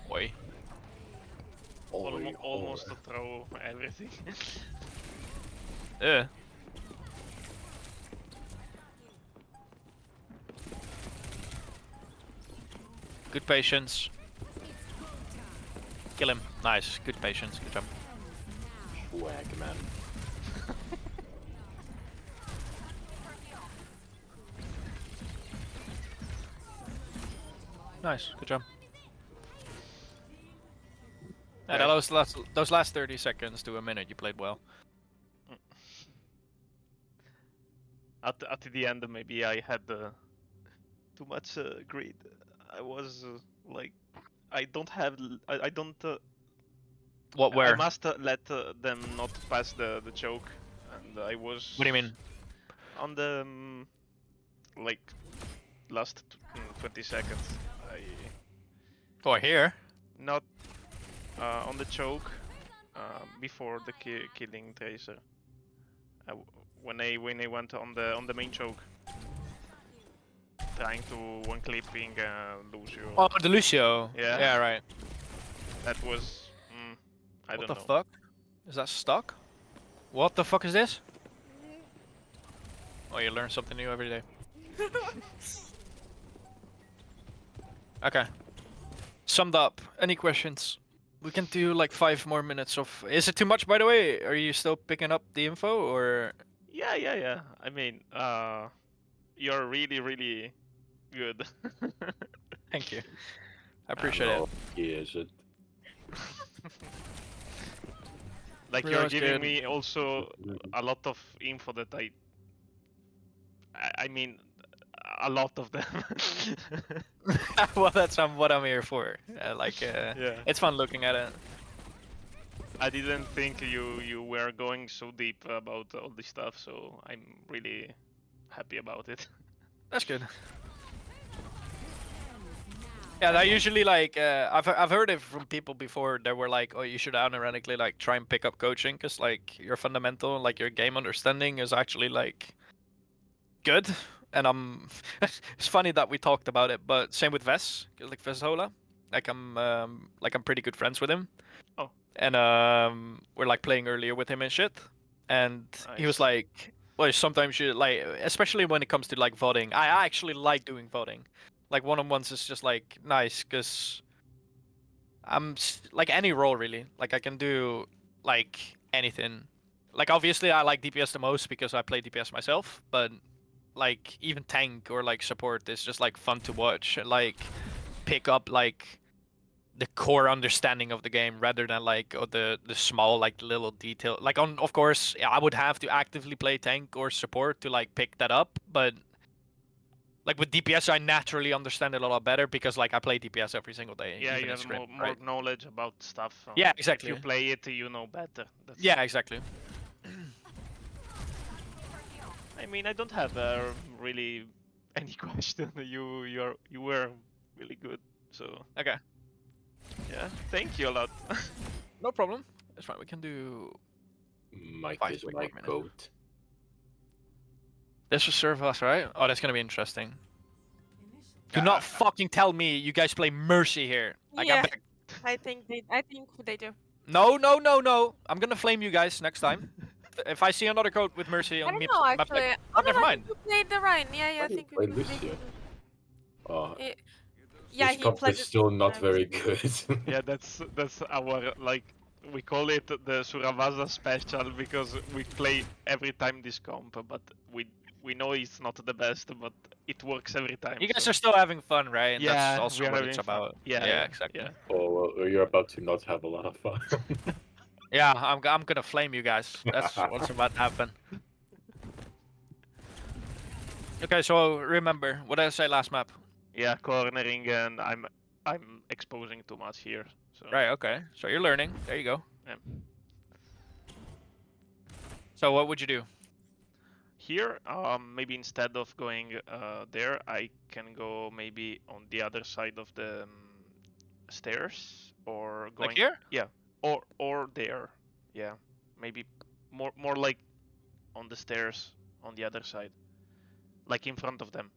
Boy. Almost to throw everything. Yeah. Good patience. Kill him. Nice. Good patience. Good job. Swag, man. Nice. Good job. Yeah. Yeah, those last 30 seconds to a minute, you played well. At the end, maybe I had too much greed. I was like, I don't have, I don't. What? I Where? must let them not pass the choke, and I was. What do you mean? On the like last 20 seconds. I Oh, here. not on the choke before the killing Tracer. When I went on the main choke, trying to one clipping Lucio. Oh, the Lucio. Yeah. Yeah, right. That was I What don't the know. fuck? Is that stuck? What the fuck is this? Oh, you learn something new every day. Okay. Summed up. Any questions? We can do like 5 more minutes of. Is it too much, by the way? Are you still picking up the info, or? Yeah. I mean, you're really good. Thank you. I I appreciate it. know. Is it? Like Real you're is giving good. me also a lot of info that I mean a lot of them. Well, that's what I'm here for. Yeah. It's fun looking at it. I didn't think you were going so deep about all this stuff, so I'm really happy about it. That's good. Yeah, I usually like I've heard it from people before that were like, oh, you should unironically like try and pick up coaching because like your fundamental, like your game understanding is actually like good. And it's funny that we talked about it, but same with Ves, like Veshola, like I'm pretty good friends with him. Oh. And we're like playing earlier with him and shit, and he was Nice. like, well, sometimes you like, especially when it comes to like voting. I actually like doing voting. Like one-on-ones is just like nice because like any role really. Like I can do like anything. Like obviously I like DPS the most because I play DPS myself, but like even tank or like support is just like fun to watch. Like pick up like the core understanding of the game rather than like the small like little detail. Like of course I would have to actively play tank or support to like pick that up, but like with DPS, I naturally understand it a lot better because like I play DPS every single day. Yeah, even you in have scrim, more right? knowledge about stuff. Yeah, If exactly. you play it, you know better. That's... Yeah, exactly. I mean, I don't have really any question. You were really good. So Okay. yeah, thank you a lot. No problem. That's fine. We can do Mike 5 is quick my minutes. goat. This will serve us, right? Oh, that's gonna be interesting. Do not fucking tell me you guys play Mercy here. Like, Yeah, I think they do. No. I'm gonna flame you guys next time. If I see another code with Mercy I on don't me, know I'm actually. like, Oh oh, no, never I mind. think you played the Rhine. Yeah, Why I do you think play they Lucio? do. Oh, Yeah, his he comp played is it. still not very good. Yeah, that's our like we call it the Suravasa special because we play every time this comp, but we know it's not the best, but it works every time. You guys so. are still having fun, right? And that's Yeah, also we are what having it's fun. about. Yeah, exactly. yeah. Oh, well, you're about to not have a lot of fun. Yeah, I'm gonna flame you guys. That's what's about to happen. Okay, so remember, what did I say last map? Yeah, cornering, and I'm exposing too much here. So. Right, okay. So you're learning. There you go. Yeah. So what would you do? here, maybe instead of going there, I can go maybe on the other side of the stairs, or Like going, here? yeah, or there, yeah, maybe more like on the stairs on the other side, like in front of them,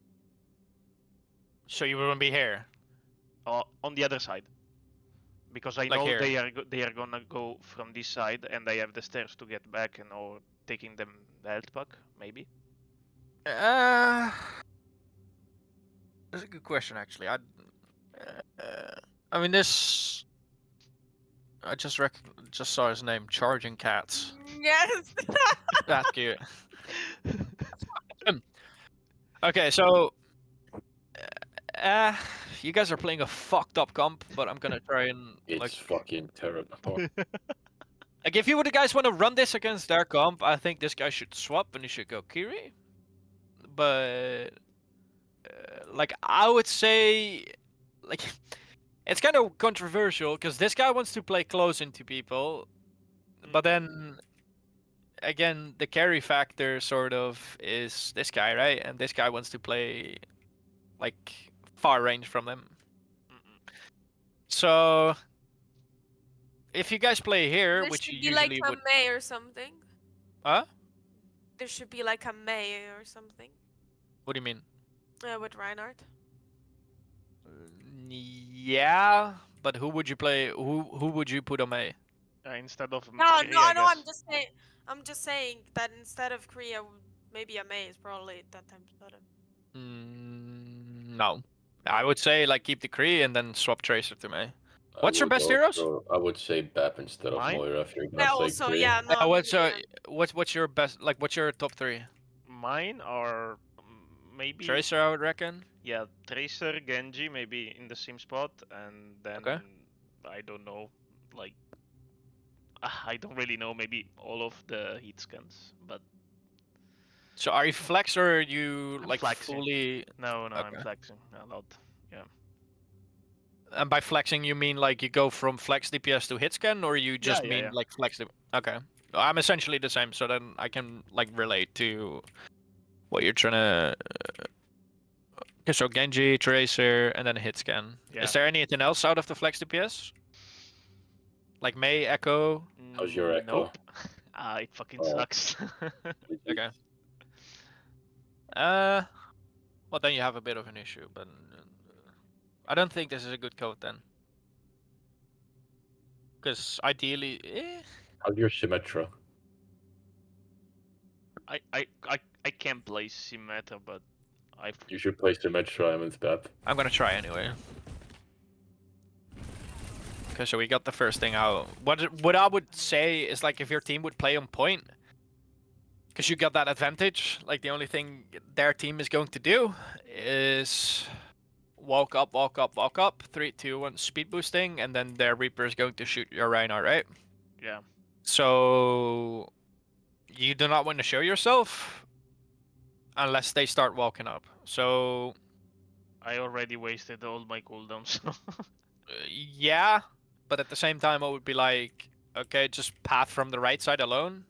So you wouldn't be here, on the other side, because I like know here. they are gonna go from this side, and I have the stairs to get back, and or taking them the health pack, maybe. Uh, that's a good question actually. I mean this. I just saw his name, Charging Cats. Yes. That's cute. Okay, so you guys are playing a fucked up comp, but I'm gonna try and It's fucking terrible. like if you would guys want to run this against their comp, I think this guy should swap and he should go Kiri. But like I would say, like it's kind of controversial because this guy wants to play close into people, but then again the carry factor sort of is this guy, right? And this guy wants to play like far range from them. So if you guys play here, There which should you be like usually a would, May or something. huh? There should be like a May or something. What do you mean? With Reinhardt. Yeah, but who would you play? Who would you put on A? Instead of No, Kree, no, I no. I'm guess. just saying. I'm just saying that instead of Korea, maybe a May is probably that time better. No, I would say like keep the Kree and then swap Tracer to May. What's your best heroes? I would say Bap instead of Mine? Moira if you're gonna Yeah. play Also, Kree. yeah. No. What's yeah. what's your best? Like what's your top three? Mine are maybe Tracer, I would reckon. yeah, Tracer, Genji, maybe in the same spot, and then Okay. I don't know, like I don't really know, maybe all of the heat scans, but So are you flex or are you I'm like flexing. fully? no, I'm Okay. flexing a lot. Yeah. And by flexing, you mean like you go from flex DPS to hit scan, or you just Yeah, mean yeah. like flex? Okay, I'm essentially the same, so then I can like relate to what you're trying to. Okay, so Genji, Tracer, and then hit scan. Yeah. Is there anything else out of the flex DPS? Like May, Echo? How's your Echo? Nope. It fucking Oh. sucks. Okay. Well then you have a bit of an issue, but I don't think this is a good code then. Because ideally, How's your Symmetra? I can't play Symmetra, but You should play Symmetra, Emin's Bap. I'm gonna try anyway. Okay, so we got the first thing out. What I would say is like if your team would play on point, because you got that advantage. Like the only thing their team is going to do is walk up, walk up, walk up, 3, 2, 1, speed boosting, and then their Reaper is going to shoot your Reinhardt, right? yeah. So you do not want to show yourself unless they start walking up. So I already wasted all my cooldowns. yeah, but at the same time, I would be like, okay, just path from the right side alone,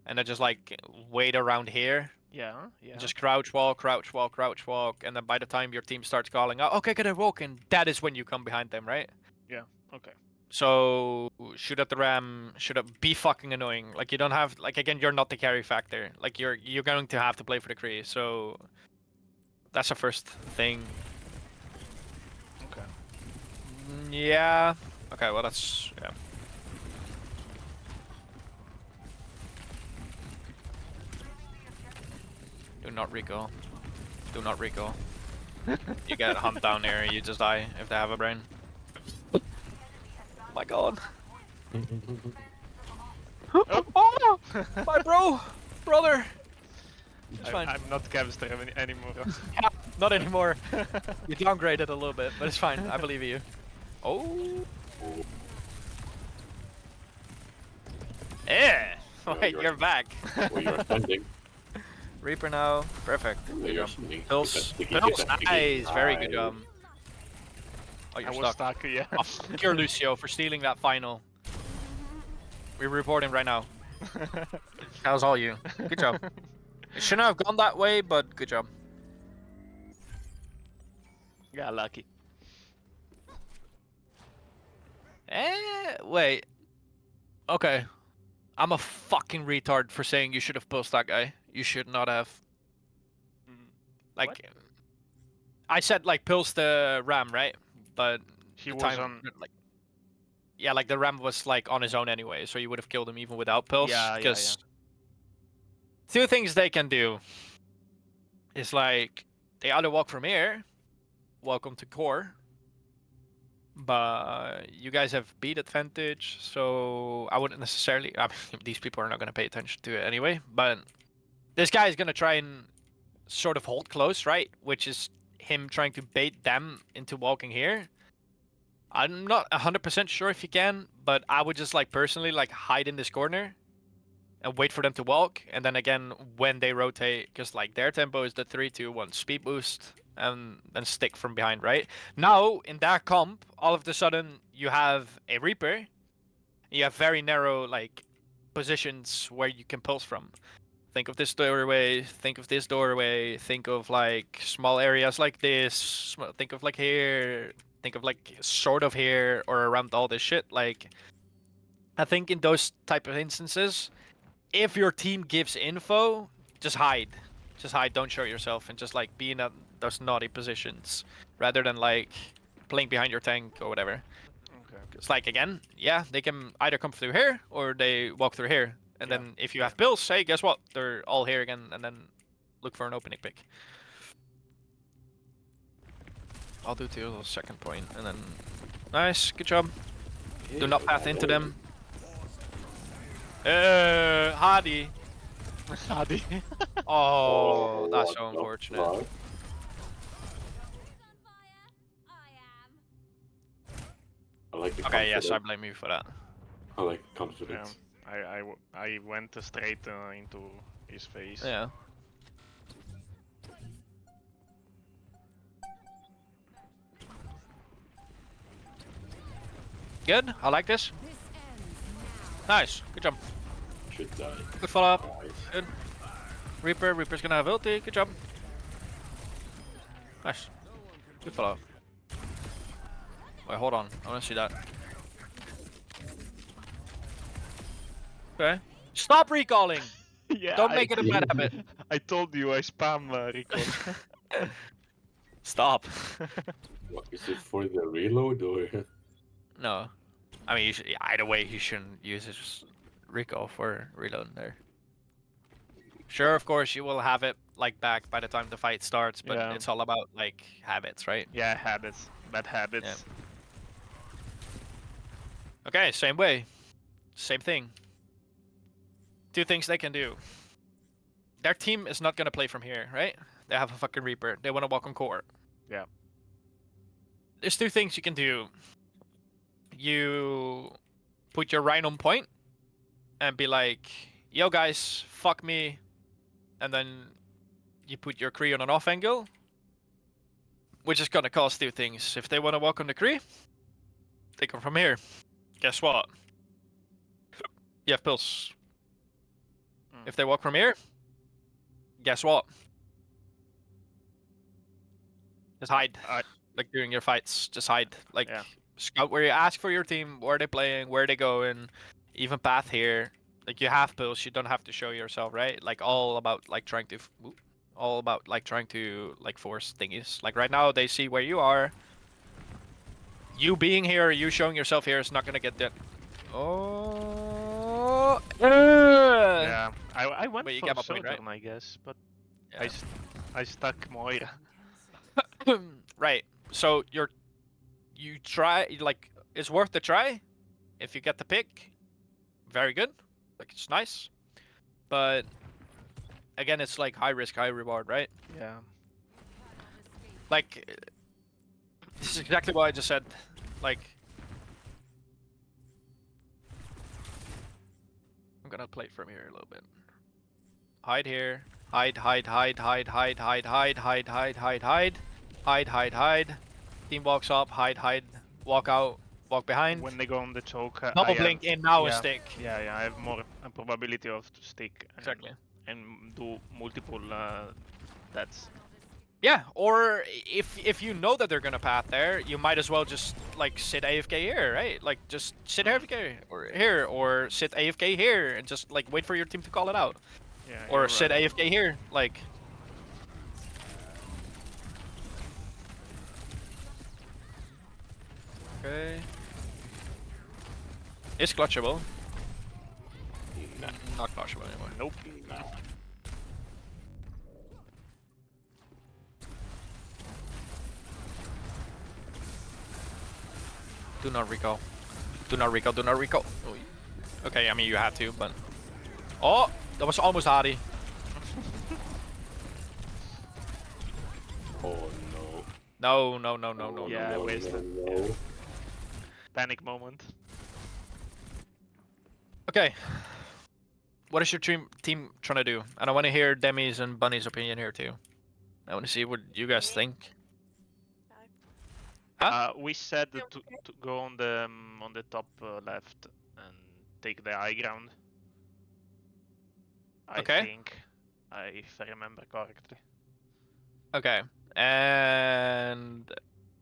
and then just like wait around here. yeah, yeah. Just crouch walk, crouch walk, crouch walk, and then by the time your team starts calling out, okay, get a walk, and that is when you come behind them, right? Yeah. Okay. So shoot at the ram, be fucking annoying. Like you don't have like again, you're not the carry factor. Like you're going to have to play for the Kree. So that's the first thing. Okay. Yeah. Okay. Well, that's yeah. Do not recall. Do not recall. You get a hunt down there, you just die if they have a brain. Oh my god. Oh, my brother. It's fine. I'm not Cavster anymore. Yeah, not anymore. You downgraded a little bit, but it's fine. I believe in you. Oh. Yeah. Wait, you're back. Well, you're offending. Reaper now. Perfect. Well, Good you're job. sticky. Pills. Sticky, Pills. sticky. Nice. Very good Nice. job. Oh, I you're was stuck. stuck, yeah. Oh, fuck your Lucio for stealing that final. We're reporting right now. That was all you. Good job. It shouldn't have gone that way, but good job. Yeah, lucky. Wait. Okay. I'm a fucking retard for saying you should have pulsed that guy. You should not have. Like, What? I said like pulse the ram, right? But He the was time, on. like, yeah, like the ram was like on his own anyway, so you would have killed him even without pulse. Yeah. Because two things they can do is like they either walk from here, welcome to core, but you guys have beat advantage, so I wouldn't necessarily. I mean, these people are not going to pay attention to it anyway. But this guy is going to try and sort of hold close, right? Which is him trying to bait them into walking here. I'm not 100% sure if you can, but I would just like personally like hide in this corner and wait for them to walk, and then again when they rotate, because like their tempo is the 3-2-1 speed boost, and then stick from behind, right? Now in that comp, all of a sudden you have a Reaper, you have very narrow like positions where you can pulse from. Think of this doorway, think of this doorway, think of like small areas like this, think of like here, think of like sort of here or around all this shit. Like, I think in those type of instances, if your team gives info, just hide. Just hide, don't show yourself, and just like be in those naughty positions rather than like playing behind your tank or whatever. Okay. It's like, again, yeah, they can either come through here or they walk through here. And Yeah, then if you have pills, hey, guess what? They're all here again, and then look for an opening pick. I'll do to the second point, and then nice, good job. Do not path into them. Hadi. Hadi. Oh, that's so what the unfortunate. fuck? I like the Okay, yes, I confidence. blame you for that. I like Yeah, confidence. I went straight into his face. Yeah. Good, I like this. Nice, good job. Should die. Good follow up. Nice. Good. Reaper's gonna have ulti, good job. Nice. Good follow up. Wait, hold on, I wanna see that. Okay. Stop recalling! Yeah. Don't make it a bad habit. I told you I spam recall. Stop. What, is it for the reload or? No. I mean, either way, he shouldn't use his recall for reloading there. Sure, of course, you will have it like back by the time the fight starts, but Yeah. it's all about like habits, right? Yeah, habits. Bad habits. Okay, same way. Same thing. Two things they can do. Their team is not gonna play from here, right? They have a fucking Reaper. They wanna walk on core. Yeah. There's two things you can do. You put your Rhine on point and be like, yo guys, fuck me. And then you put your Kree on an off angle, which is gonna cause two things. If they wanna walk on the Kree, they come from here. Guess what? You have pills. If they walk from here, guess what? Just hide. Like during your fights, just hide. Like Yeah. scout where you ask for your team, where they're playing, where they going, even path here. Like you have pills, you don't have to show yourself, right? Like all about like trying to, like force thingies. Like right now they see where you are. You being here, you showing yourself here is not gonna get that. Oh. Yeah. I went But you for get my point, right? Southern, I guess, but Yeah. I stuck Moira. Right. So you try, like, it's worth the try. If you get the pick, very good. Like, it's nice. But again, it's like high risk, high reward, right? Yeah. Like, this is exactly what I just said. Like, I'm gonna play from here a little bit. Hide here. Hide. Team walks up, hide, walk out, walk behind. When they go on the choke, Double I blink have, in now yeah. and stick. Yeah, I have more probability of to stick. Exactly. and do multiple deaths. Yeah, or if you know that they're gonna path there, you might as well just like sit AFK here, right? Like just sit AFK or here, or sit AFK here, and just like wait for your team to call it out, Yeah, or you're sit right. AFK here, like. Okay. It's clutchable. Nah. Not clutchable anymore. Nope. Nah. Do not recall. Do not recall. Do not recall. Oh, okay, I mean you had to, but. Oh, that was almost Hardy. Oh no. No, no, no, no, no, Oh, no. Yeah, I no, wasted. no, no. Panic moment. Okay. What is your team trying to do? And I want to hear Demi's and Bunny's opinion here too. I want to see what you guys think. Huh? We said Yeah, to, okay. to go on the top left and take the high ground. I Okay. think, if I remember correctly. Okay. And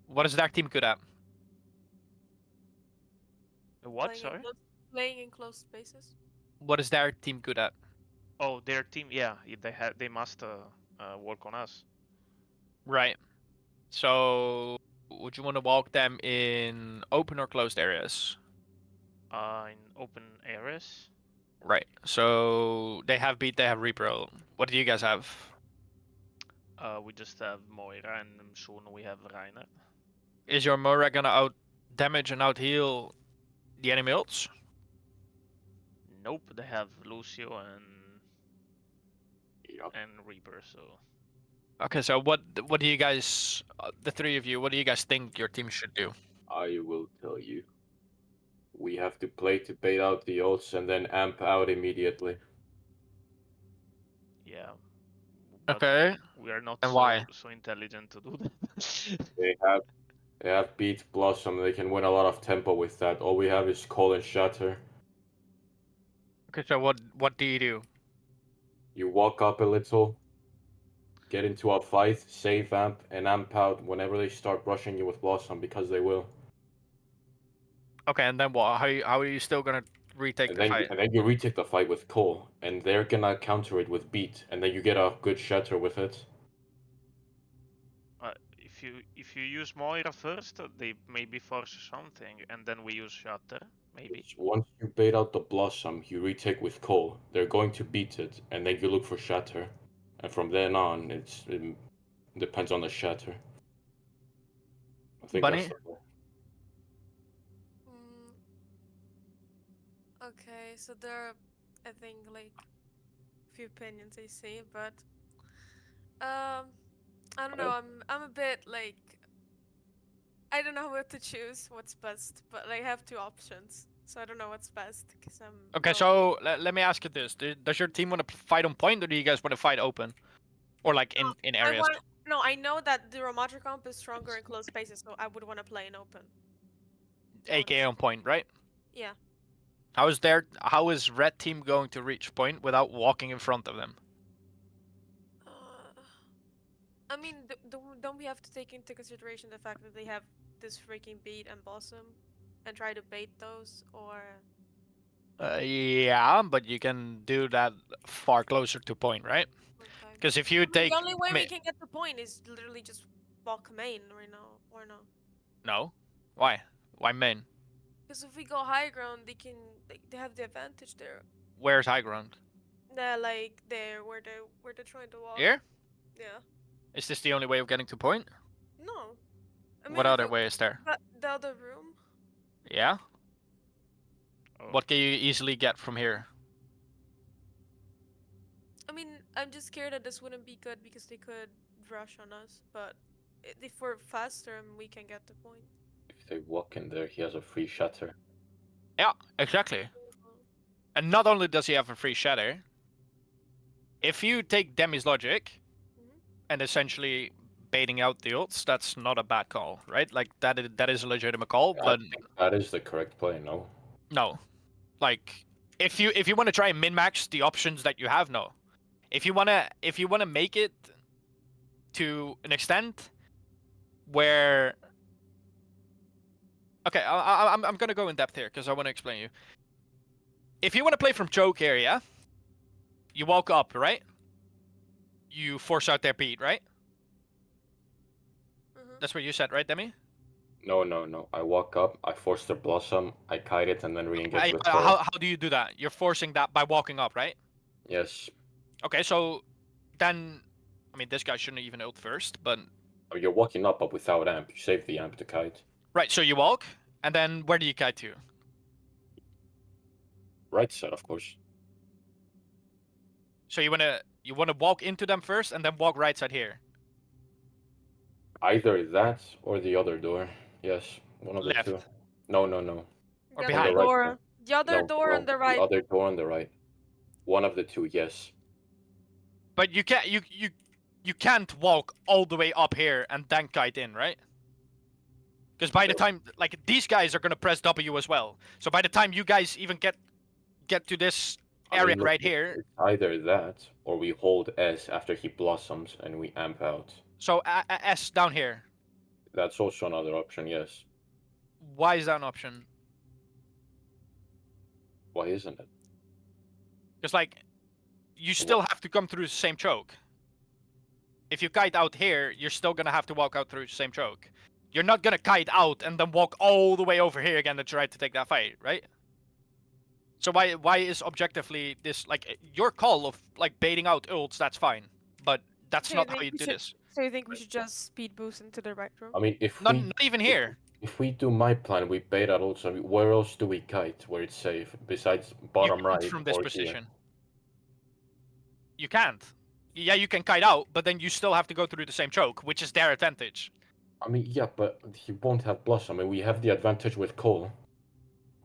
what is that team good at? What? Playing in Sorry. playing in closed spaces. What is their team good at? Oh, their team. Yeah, they must work on us. Right. So, would you want to walk them in open or closed areas? In open areas. Right. So they have beat, they have repro. What do you guys have? We just have Moira, and soon we have Reiner. Is your Moira gonna out damage and out heal the enemy ults? Nope, they have Lucio Yup. and Reaper. So Okay, so what do you guys, the three of you, what do you guys think your team should do? I will tell you. We have to play to bait out the ults and then amp out immediately. yeah, but Okay, we are not and why? so intelligent to do that. They have beat Blossom. They can win a lot of tempo with that. All we have is Call and Shatter. Okay, so what do you do? You walk up a little, get into a fight, save amp, and amp out whenever they start rushing you with Blossom, because they will. Okay, and then what? How are you still gonna retake the fight? And then you retake the fight with Cole, and they're gonna counter it with beat, and then you get a good shatter with it. If you use Moira first, they maybe force something, and then we use Shatter, maybe. Once you bait out the Blossom, you retake with Cole. They're going to beat it, and then you look for shatter, and from then on, it depends on the shatter. I think that's Bunny? the goal. Mm, okay, so there are, I think, like few opinions I see, but I don't know. I'm a bit like I don't know what to choose. What's best, but I have two options, so I don't know what's best because I'm. Okay, so let me ask you this: does your team want to fight on point, or do you guys want to fight open, or like in I areas? want. No, I know that the Ramatra comp is stronger in closed spaces, so I would want to play in open. AK on point, right? Yeah. How is red team going to reach point without walking in front of them? I mean, don't we have to take into consideration the fact that they have this freaking beat and blossom, and try to bait those, or? Yeah, but you can do that far closer to point, right? Okay. Because if you I mean, take the only way we can get the point is literally just walk main right now, or no? no, why main? Because if we go high ground, they have the advantage there. Where's high ground? They're like there where they're trying to walk. Here? Yeah. Is this the only way of getting to point? No. I What mean, other way is there? the other room. Yeah. Oh. What can you easily get from here? I mean, I'm just scared that this wouldn't be good because they could rush on us. But if we're faster, we can get the point. If they walk in there, he has a free shatter. Yeah, exactly. And not only does he have a free shatter, if you take Demi's logic Mhm. and essentially baiting out the ults, that's not a bad call, right? Like that is a legitimate call, I but think that is the correct play, no? no. Like if you want to try and min-max the options that you have, no. If you wanna make it to an extent where okay, I'm gonna go in depth here because I want to explain you. If you want to play from choke area, you walk up, right? You force out their beat, right? That's what you said, right, Demi? No, no, no. I walk up, I force the blossom, I kite it, and then re-engage with Cole. How do you do that? You're forcing that by walking up, right? Yes. Okay, so then, I mean, this guy shouldn't even ult first, but Oh, you're walking up, but without amp. You save the amp to kite. right. So you walk, and then where do you kite to? Right side, of course. So you wanna walk into them first, and then walk right side here. Either that or the other door. Yes, one of the Left. two. No, no, no. Or The behind. other On the right door. side. The other No, door no, on the right. The other door on the right. One of the two, yes. But you can't walk all the way up here and then kite in, right? Because by the No. time like these guys are gonna press W as well. So by the time you guys even get to this I area mean, look, right here, it's either that or we hold S after he blossoms and we amp out. so S down here. That's also another option, yes. Why is that an option? Why isn't it? Because like you still have to come through the same choke. If you kite out here, you're still gonna have to walk out through the same choke. You're not gonna kite out and then walk all the way over here again to try to take that fight, right? So why is objectively this like your call of like baiting out ults? That's fine, but that's So you not how think you we do should- this. So you think we should just speed boost into the right room? I mean, if Not, we not even here. if we do my plan, we bait out also. Where else do we kite where it's safe besides You bottom can't right from this or position. here? You can't. Yeah, you can kite out, but then you still have to go through the same choke, which is their advantage. I mean, yeah, but he won't have blossom. I mean, we have the advantage with Cole.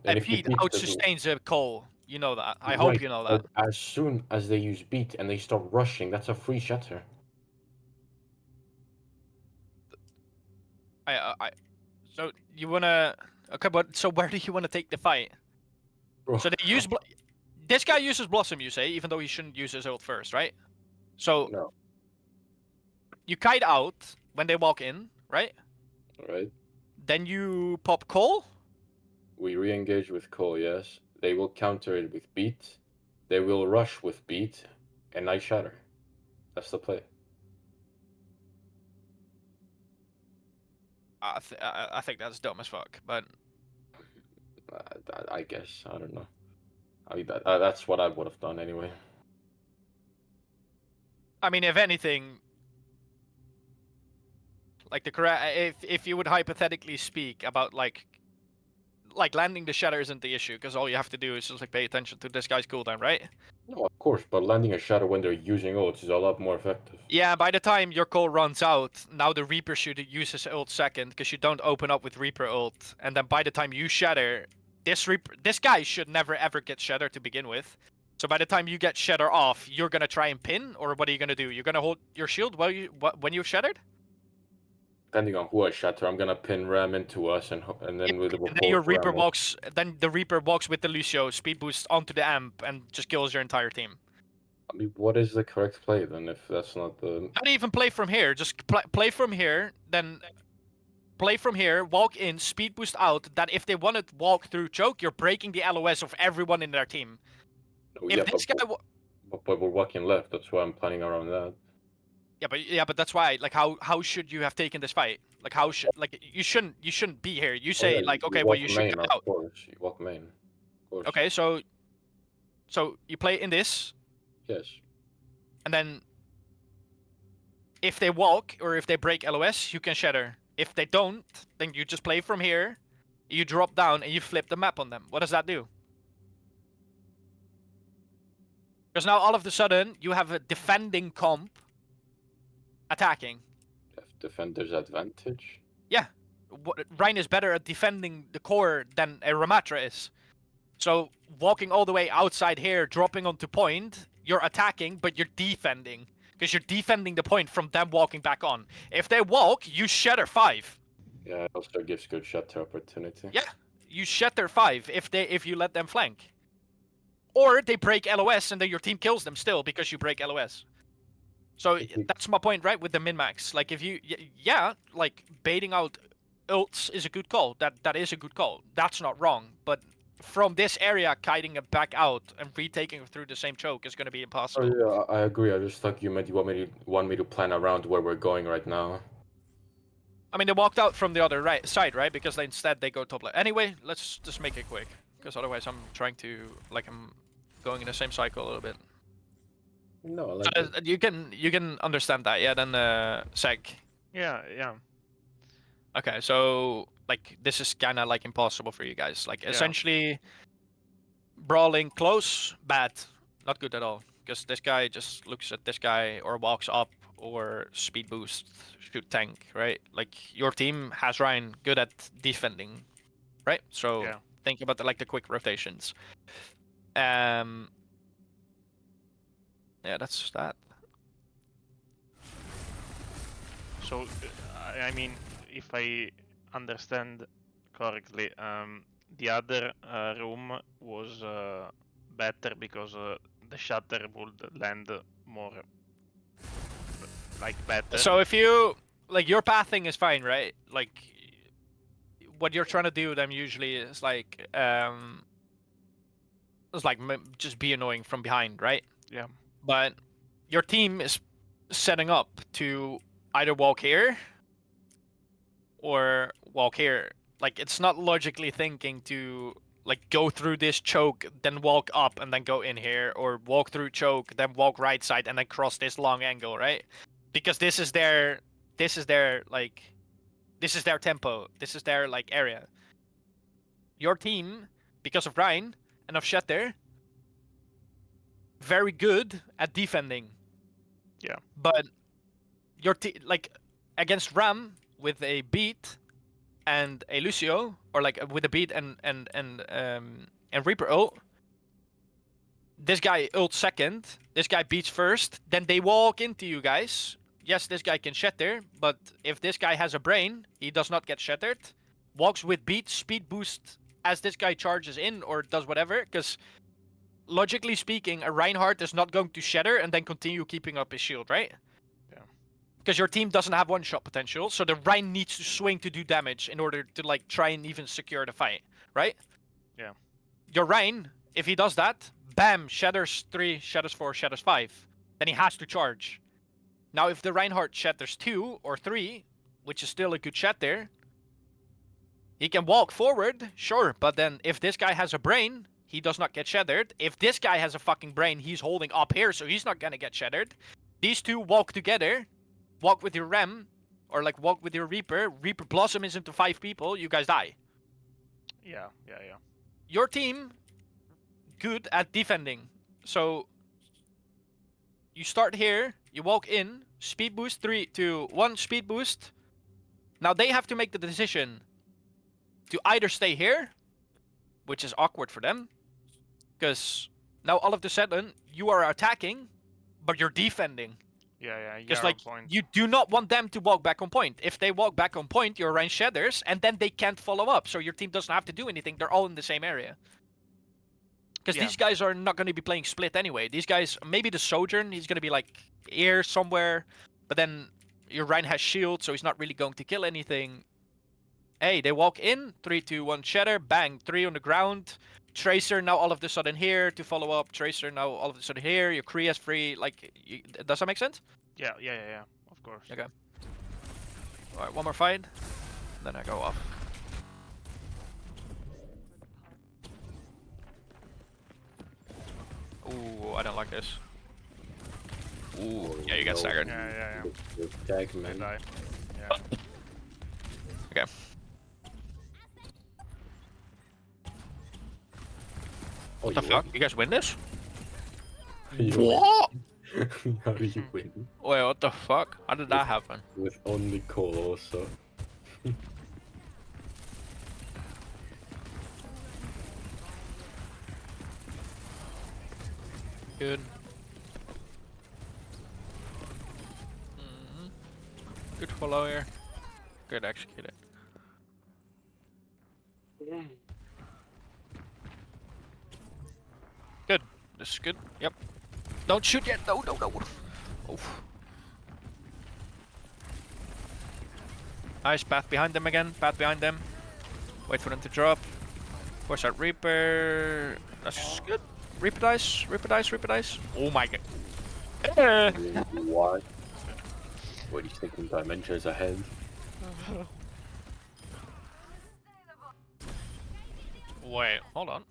And if he Beat beats out the sustains a call. You know that. I right, hope you know that. but as soon as they use beat and they start rushing, that's a free shatter. So you wanna? Okay, but so where do you wanna take the fight? Bro, So they use this guy uses blossom, you say, even though he shouldn't use his ult first, right? So no, you kite out when they walk in, right? right? Then you pop call. We re-engage with Cole, yes. They will counter it with beat. They will rush with beat, and I shatter. That's the play. I think that's dumb as fuck, but I guess I don't know. I mean, that's what I would have done anyway. I mean, if anything, like the correct, if you would hypothetically speak about like landing the shatter isn't the issue because all you have to do is just like pay attention to this guy's cooldown, right? No, of course, but landing a shatter when they're using ults is a lot more effective. Yeah, by the time your call runs out, now the Reaper should use his ult second because you don't open up with Reaper ult, and then by the time you shatter, this guy should never ever get shatter to begin with. So by the time you get shatter off, you're gonna try and pin, or what are you gonna do? You're gonna hold your shield while when you've shattered? Depending on who I shatter, I'm gonna pin Ram into us, and then with the And then your both Reaper Ram. walks. Then the Reaper walks with the Lucio speed boost onto the amp and just kills your entire team. I mean, what is the correct play then? If that's not the Not even play from here. Just play from here. Then play from here. Walk in. Speed boost out. That if they want to walk through choke, you're breaking the LOS of everyone in their team. no, If yeah, this guy, but we're walking left. That's why I'm planning around that. yeah, but that's why. Like, how should you have taken this fight? Like, how should you shouldn't be here. You Oh, say yeah, like, you okay, well walk you should main, cut of out. course. You walk main, of course. Okay, so you play in this, Yes. and then if they walk or if they break LOS, you can shatter. If they don't, then you just play from here. You drop down and you flip the map on them. What does that do? Because now all of a sudden you have a defending comp attacking. Defender's advantage. Yeah, Ryan is better at defending the core than a Ramatra is. So walking all the way outside here, dropping onto point, you're attacking, but you're defending. Because you're defending the point from them walking back on. If they walk, you shatter 5. Yeah, it also gives good shatter opportunity. Yeah, you shatter 5 if you let them flank. or they break LOS and then your team kills them still because you break LOS. So that's my point, right? With the min-max, like if you, yeah, like baiting out ults is a good call. That is a good call. That's not wrong. But from this area, kiting it back out and retaking it through the same choke is going to be Oh impossible. yeah, I agree. I just thought you meant you want me to plan around where we're going right now. I mean, they walked out from the other side, right? Because instead they go top left. Anyway, let's just make it quick, because otherwise I'm trying to, like, I'm going in the same cycle a little bit. No, I like So, it. you can understand that, yeah? Then Seg. Yeah. Okay, so like this is kind of like impossible for you guys. Like essentially, brawling close, bad, not good at all. Because this guy just looks at this guy or walks up or speed boost, shoot tank, right? Like your team has Ryan good at defending, right? So Yeah. think about the quick rotations. Yeah, that's that. So, I mean, if I understand correctly, the other room was better because the shutter would land more, like better. So if you like your pathing is fine, right? Like what you're trying to do them usually is like just be annoying from behind, right? Yeah. But your team is setting up to either walk here or walk here. Like it's not logically thinking to like go through this choke, then walk up and then go in here, or walk through choke, then walk right side and then cross this long angle, right? Because this is their like this is their tempo. This is their like area. Your team, because of Ryan and of Shatter, very good at defending. Yeah. But your team, like against Ram with a beat and a Lucio, or like with a beat and Reaper ult. This guy ult second. This guy beats first. Then they walk into you guys. Yes, this guy can shatter, but if this guy has a brain, he does not get shattered. Walks with beat, speed boost as this guy charges in or does whatever, because logically speaking, a Reinhardt is not going to shatter and then continue keeping up his shield, right? Yeah. Because your team doesn't have one-shot potential, so the Rein needs to swing to do damage in order to like try and even secure the fight, right? Yeah. Your Rein, if he does that, bam, shatters 3, shatters 4, shatters 5. Then he has to charge. Now, if the Reinhardt shatters 2 or 3, which is still a good shatter, he can walk forward, sure, but then if this guy has a brain, he does not get shattered. If this guy has a fucking brain, he's holding up here, so he's not gonna get shattered. These two walk together, walk with your Rem, or like walk with your Reaper. Reaper Blossom is into 5 people, you guys die. Yeah. Your team, good at defending. So you start here, you walk in, speed boost, 3, 2, 1, speed boost. Now they have to make the decision to either stay here, which is awkward for them, because now all of a sudden you are attacking, but you're defending. Yeah. Because You're like on point. you do not want them to walk back on point. If they walk back on point, your range shatters, and then they can't follow up. So your team doesn't have to do anything. They're all in the same area. Because Yeah. these guys are not going to be playing split anyway. These guys, maybe the Sojourn, he's going to be like here somewhere, but then your Ryan has shield, so he's not really going to kill anything. Hey, they walk in, 3, 2, 1, shatter, bang, 3 on the ground. Tracer now all of a sudden here to follow up. Tracer now all of a sudden here. Your Kriya's free. Like, does that make sense? Yeah. Of course. Okay. Alright, one more fight. Then I go off. Ooh, I don't like this. Ooh, yeah, you got staggered. Yeah. The tag They man. die. Yeah. Okay. Oh, What the fuck? You guys win this? win? What? How do you win? Wait, what the fuck? How did that happen? With only Cole also. Good. Good follow here. Good executed. Good. This is good. Yep. Don't shoot yet. No, no, no. Oof. Nice. Path behind them again. Path behind them. Wait for them to drop. Force that Reaper. That's good. Reaper dice. Reaper dice. Reaper dice. Oh my god. What? What, he's thinking dimensions ahead? Wait, hold on.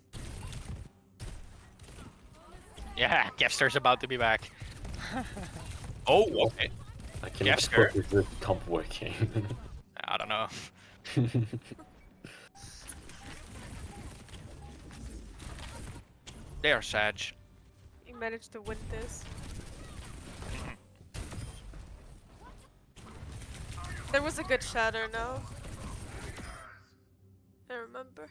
Yeah, Gefster's about to be back. Oh, okay. I can Gester. fuck is this comp working? I don't know. They are Sag. You managed to win this. There was a good shatter, no? I remember.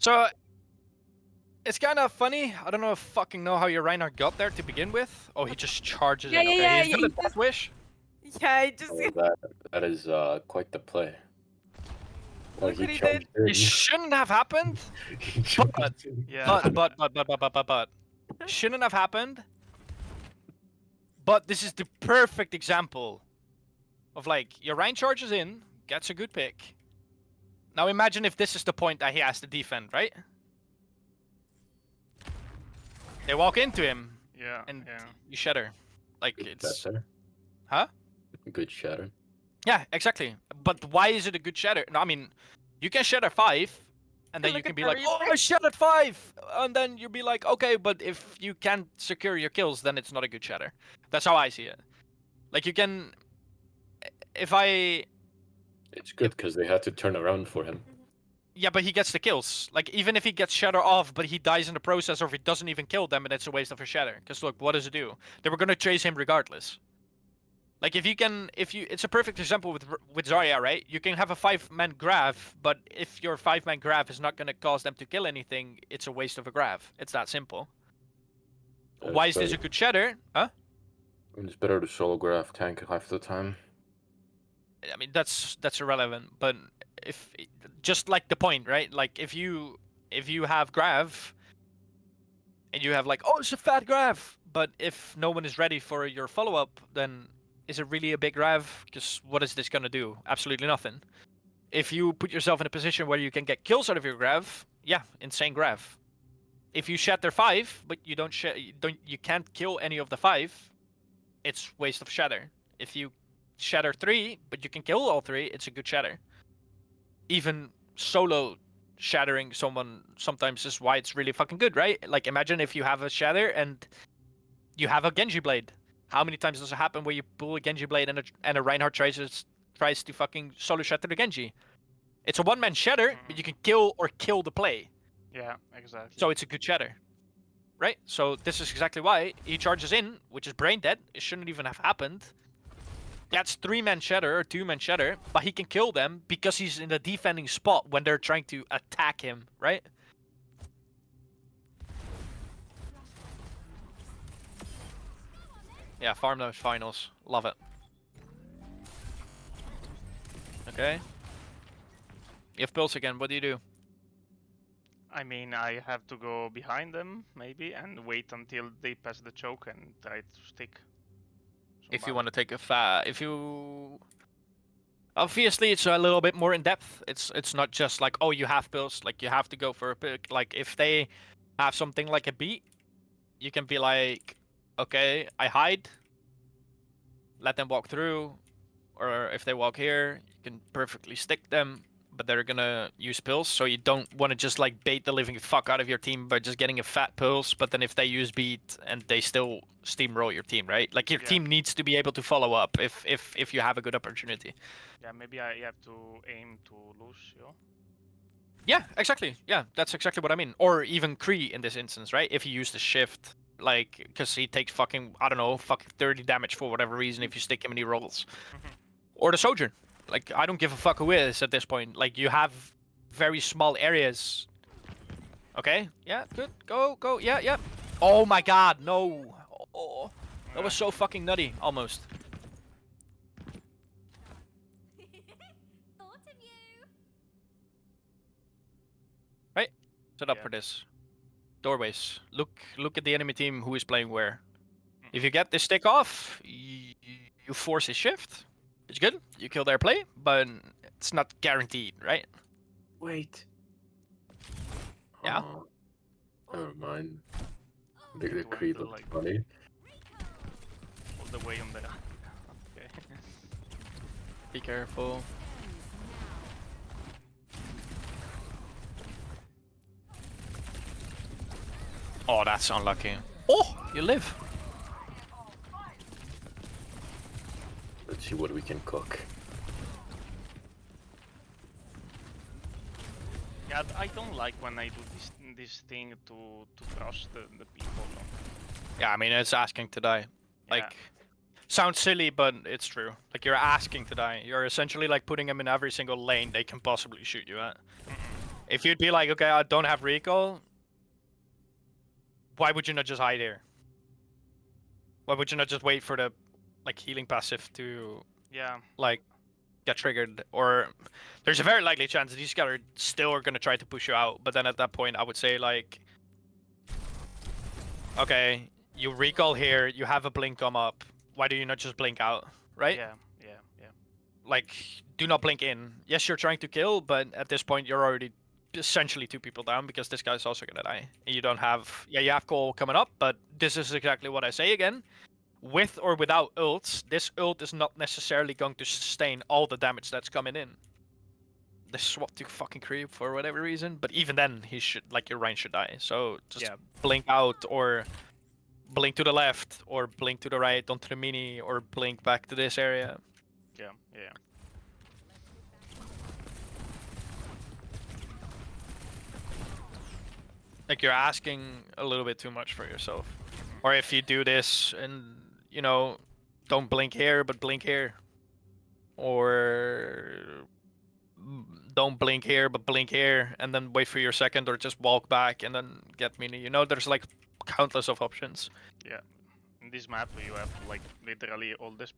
So, it's kind of funny. I don't know fucking know how your Reinhardt got there to begin with. Oh, he just charges Yeah, in. yeah, Okay, yeah, he's got he a Death Wish. Yeah, I just Oh, that is quite the play. Oh, Look he what he charged did. It in. shouldn't have happened. He charged in. Yeah. But. Shouldn't have happened. But this is the perfect example of like your Rein charges in, gets a good pick. Now imagine if this is the point that he has to defend, right? They walk into him Yeah. and Yeah. you shatter. Like Good it's shatter. Huh? Good shatter. Yeah, exactly. But why is it a good shatter? No, I mean, you can shatter 5, and then you Look can at be the like, oh, Reaper. I shattered 5! And then you'll be like, okay, but if you can't secure your kills, then it's not a good shatter. That's how I see it. Like, you can... If I... It's good because they had to turn around for him. Yeah, but he gets the kills. Like, even if he gets shatter off, but he dies in the process, or if he doesn't even kill them, and it's a waste of a shatter. Because look, what does it do? They were gonna chase him regardless. Like it's a perfect example with Zarya, right? You can have a 5-man grav, but if your 5-man grav is not gonna cause them to kill anything, it's a waste of a grav. It's that simple. Yeah, Why it's is this a better. good shatter? Huh? I mean, it's better to solo graph tank half the time. I mean that's irrelevant, but if just like the point, right? Like if you have grav and you have like, oh, it's a fat grav, but if no one is ready for your follow-up, then is it really a big grav? Because what is this gonna do? Absolutely nothing. If you put yourself in a position where you can get kills out of your grav, yeah, insane grav. If you shatter 5, but you can't kill any of the 5, it's waste of shatter. If you shatter 3, but you can kill all 3, it's a good shatter. Even solo shattering someone sometimes is why it's really fucking good, right? Like imagine if you have a shatter and you have a Genji blade. How many times does it happen where you pull a Genji blade and a Reinhardt tries to fucking solo shatter the Genji? It's a one-man shatter, but you can kill or kill the play. Yeah. Exactly. So it's a good shatter. Right? So this is exactly why he charges in, which is brain dead. It shouldn't even have happened. That's 3-man shatter or 2-man shatter, but he can kill them because he's in a defending spot when they're trying to attack him, right? Yeah, farm those finals. Love it. Okay. You have Pulse again, what do you do? I mean, I have to go behind them maybe and wait until they pass the choke and try to stick. If you want to take a obviously it's a little bit more in depth. It's not just like, oh, you have Pulse, like you have to go for a pick. Like if they have something like a beat, you can be like, okay, I hide, let them walk through, or if they walk here, you can perfectly stick them, but they're gonna use Pulse, so you don't want to just like bait the living fuck out of your team by just getting a fat Pulse, but then if they use beat and they still steamroll your team, right? Like your team needs to be able to follow up if you have a good opportunity. Yeah, maybe I have to aim to lose, yo. Yeah, exactly. Yeah, that's exactly what I mean. Or even Kree in this instance, right? If you use the shift, like, because he takes fucking, I don't know, fucking 30 damage for whatever reason if you stick him and he rolls. Or the Sojourn. Like, I don't give a fuck who is at this point. Like, you have very small areas. Okay, yeah, good. Go, go, yeah, yeah. Oh my god, no. Oh, that was so fucking nutty, almost. Thought of you. Set up Yeah. for this. Doorways. Look at the enemy team who is playing where. If you Mhm. get this stick off, you force his shift. It's good. You kill their play, but it's not guaranteed, right? Wait. Yeah. Oh, never mind. It The went creep looked like funny. all the way on the. Okay. Be careful. Oh, that's unlucky. Oh, you live. Let's see what we can cook. Yeah, I don't like when I do this thing to trust the people. Yeah, I mean, it's asking to die. Yeah. Like, sounds silly, but it's true. Like, you're asking to die. You're essentially like putting them in every single lane they can possibly shoot you at. If you'd be like, okay, I don't have recall, why would you not just hide here? Why would you not just wait for the like healing passive to Yeah. like get triggered? Or there's a very likely chance that these guys are still are gonna try to push you out. But then at that point, I would say like, okay, you recall here, you have a blink come up. Why do you not just blink out, right? Yeah. Yeah. Yeah. Like, do not blink in. Yes, you're trying to kill, but at this point, you're already essentially 2 people down because this guy's also gonna die. And you don't have, yeah, you have call coming up, but this is exactly what I say again. With or without ults, this ult is not necessarily going to sustain all the damage that's coming in. They swap to fucking creep for whatever reason, but even then, he should, like, your Ryan should die. So just Yeah. blink out or blink to the left or blink to the right onto the mini or blink back to this area. Yeah. Yeah. Like, you're asking a little bit too much for yourself. Or if you do this and, you know, don't blink here, but blink here. Or don't blink here, but blink here, and then wait for your second, or just walk back and then get mini. You know, there's like countless of options. Yeah. In this map, you have like literally all this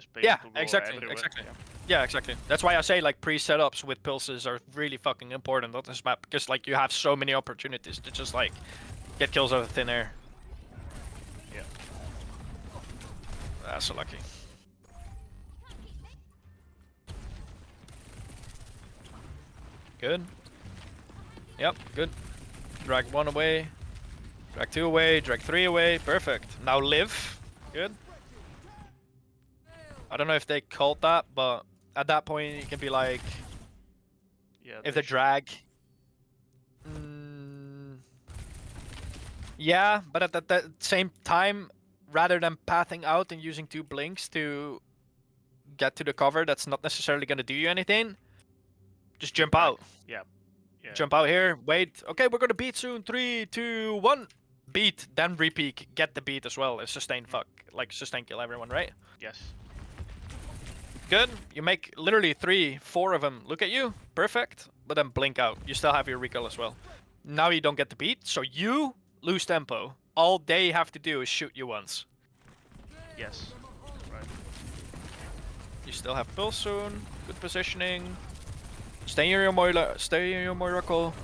space Yeah, to go exactly, everywhere. exactly. Yeah. Yeah, exactly. That's why I say like pre-setups with pulses are really fucking important on this map, because like you have so many opportunities to just like get kills out of thin air. Yeah. That's so lucky. Good. Yep, good. Drag 1 away. Drag 2 away. Drag 3 away. Perfect. Now live. Good. I don't know if they called that, but at that point you can be like, Yeah. if they the drag. Yeah, but at the same time, rather than pathing out and using 2 blinks to get to the cover, that's not necessarily going to do you anything. Just jump back. out. Yeah. Yeah. Jump out here. Wait. Okay, we're gonna beat soon. 3, 2, 1. Beat. Then repeat. Get the beat as well. It's sustain fuck. Like sustain kill everyone, right? Yes. Good. You make literally 3, 4 of them. Look at you. Perfect. But then blink out. You still have your recall as well. Now you don't get the beat, so you lose tempo. All they have to do is shoot you once. Yes. Right. You still have pulse soon. Good positioning. Stay in your Moira. Stay in your Miracle.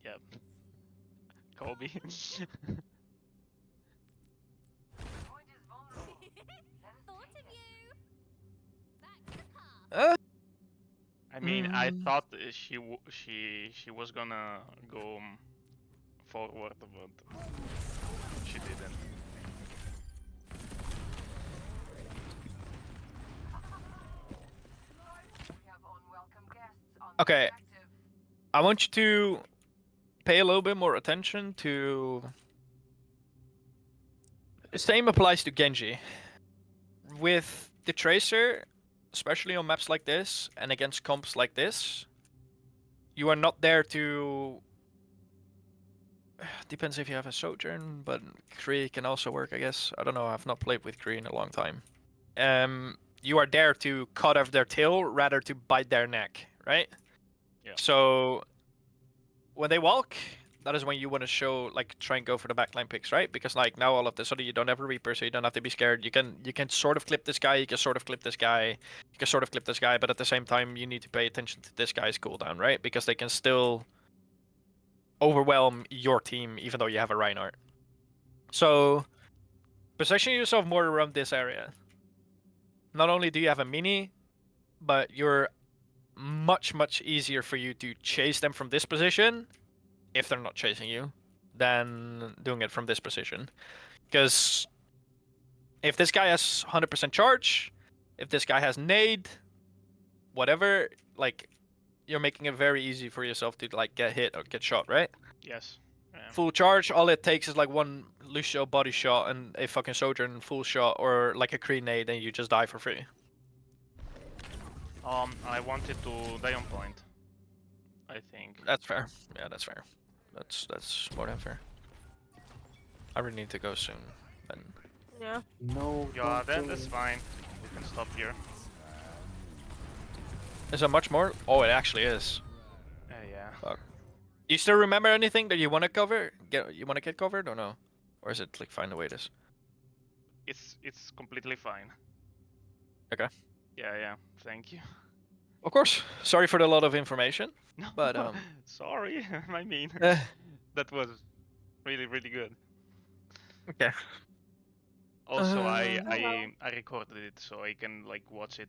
Yeah. Kobe. Point is vulnerable. Thought of you. Back to the car. I mean, I Mm. thought she was gonna go forward, but she didn't. We have unwelcome guests on Okay. the objective. I want you to pay a little bit more attention to. The same applies to Genji. With the Tracer, especially on maps like this and against comps like this, you are not there to. Depends if you have a Sojourn, but Kree can also work, I guess. I don't know. I've not played with Kree in a long time. You are there to cut off their tail rather to bite their neck, right? Yeah. So when they walk, that is when you want to show like try and go for the backline picks, right? Because like now all of a sudden you don't have a Reaper, so you don't have to be scared. You can sort of clip this guy, you can sort of clip this guy, you can sort of clip this guy, but at the same time you need to pay attention to this guy's cooldown, right? Because they can still overwhelm your team even though you have a Reinhardt. So position yourself more around this area. Not only do you have a mini, but you're much easier for you to chase them from this position if they're not chasing you than doing it from this position. Because if this guy has 100% charge, if this guy has nade, whatever, like you're making it very easy for yourself to like get hit or get shot, right? Yes. Yeah. Full charge, all it takes is like one Lucio body shot and a fucking Sojourn full shot or like a Kree nade and you just die for free. I wanted to die on point. I think. That's fair. Yeah, that's fair. That's more than fair. I really need to go soon. Then Yeah. No. Yeah, then that's fine. We can stop here. is there much more? Oh, it actually is. Yeah. You still remember anything that you want to cover? You want to get covered or no? Or is it like find the way it is? It's completely fine. Okay. Yeah. Thank you. Of course. Sorry for the lot of information. No. But, sorry. I mean, Eh, that was really good. okay. Also, well. I recorded it so I can like watch it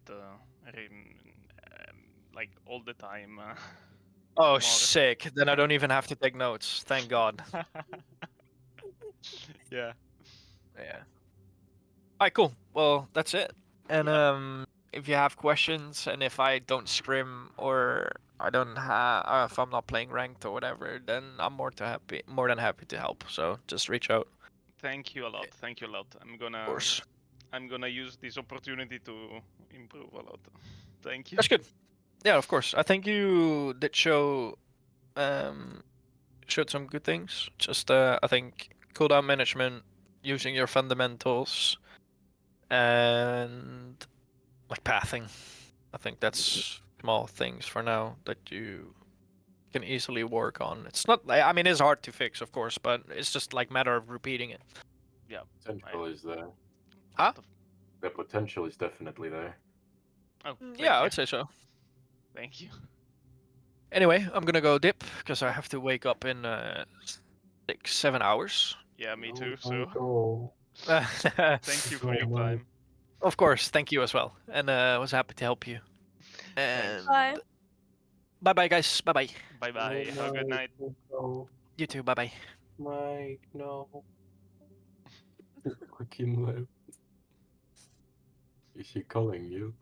like all the time. Oh, tomorrow. sick. Then I don't even have to take notes. Thank God. Yeah. Yeah. Alright, cool. Well, that's it. And Yeah. if you have questions and if I don't scrim or I don't have if I'm not playing ranked or whatever, then I'm more than happy to help. So just reach out, Thank you a lot. Thank you a lot. of course. I'm gonna use this opportunity to improve a lot. Thank you. That's good. Yeah, of course. I think you did showed some good things. Just I think cooldown management, using your fundamentals, and like pathing. I think that's small things for now that you can easily work on. It's not. I mean, it's hard to fix, of course, but it's just like matter of repeating it. Yeah. Potential is there. Huh? The potential is definitely there. Oh, Yeah, I thank would say so. you. Thank you. Anyway, I'm gonna go dip because I have to wake up in 6-7 hours. Yeah, me No, too. don't So go. thank you for your No, time. Of course, thank you as well, and was happy to help you. Thanks. And Bye. bye bye, guys. Bye bye. Bye bye. Have a good Mike, night. don't go. You too. Bye bye. Mike, no. Fucking left. Is she calling you?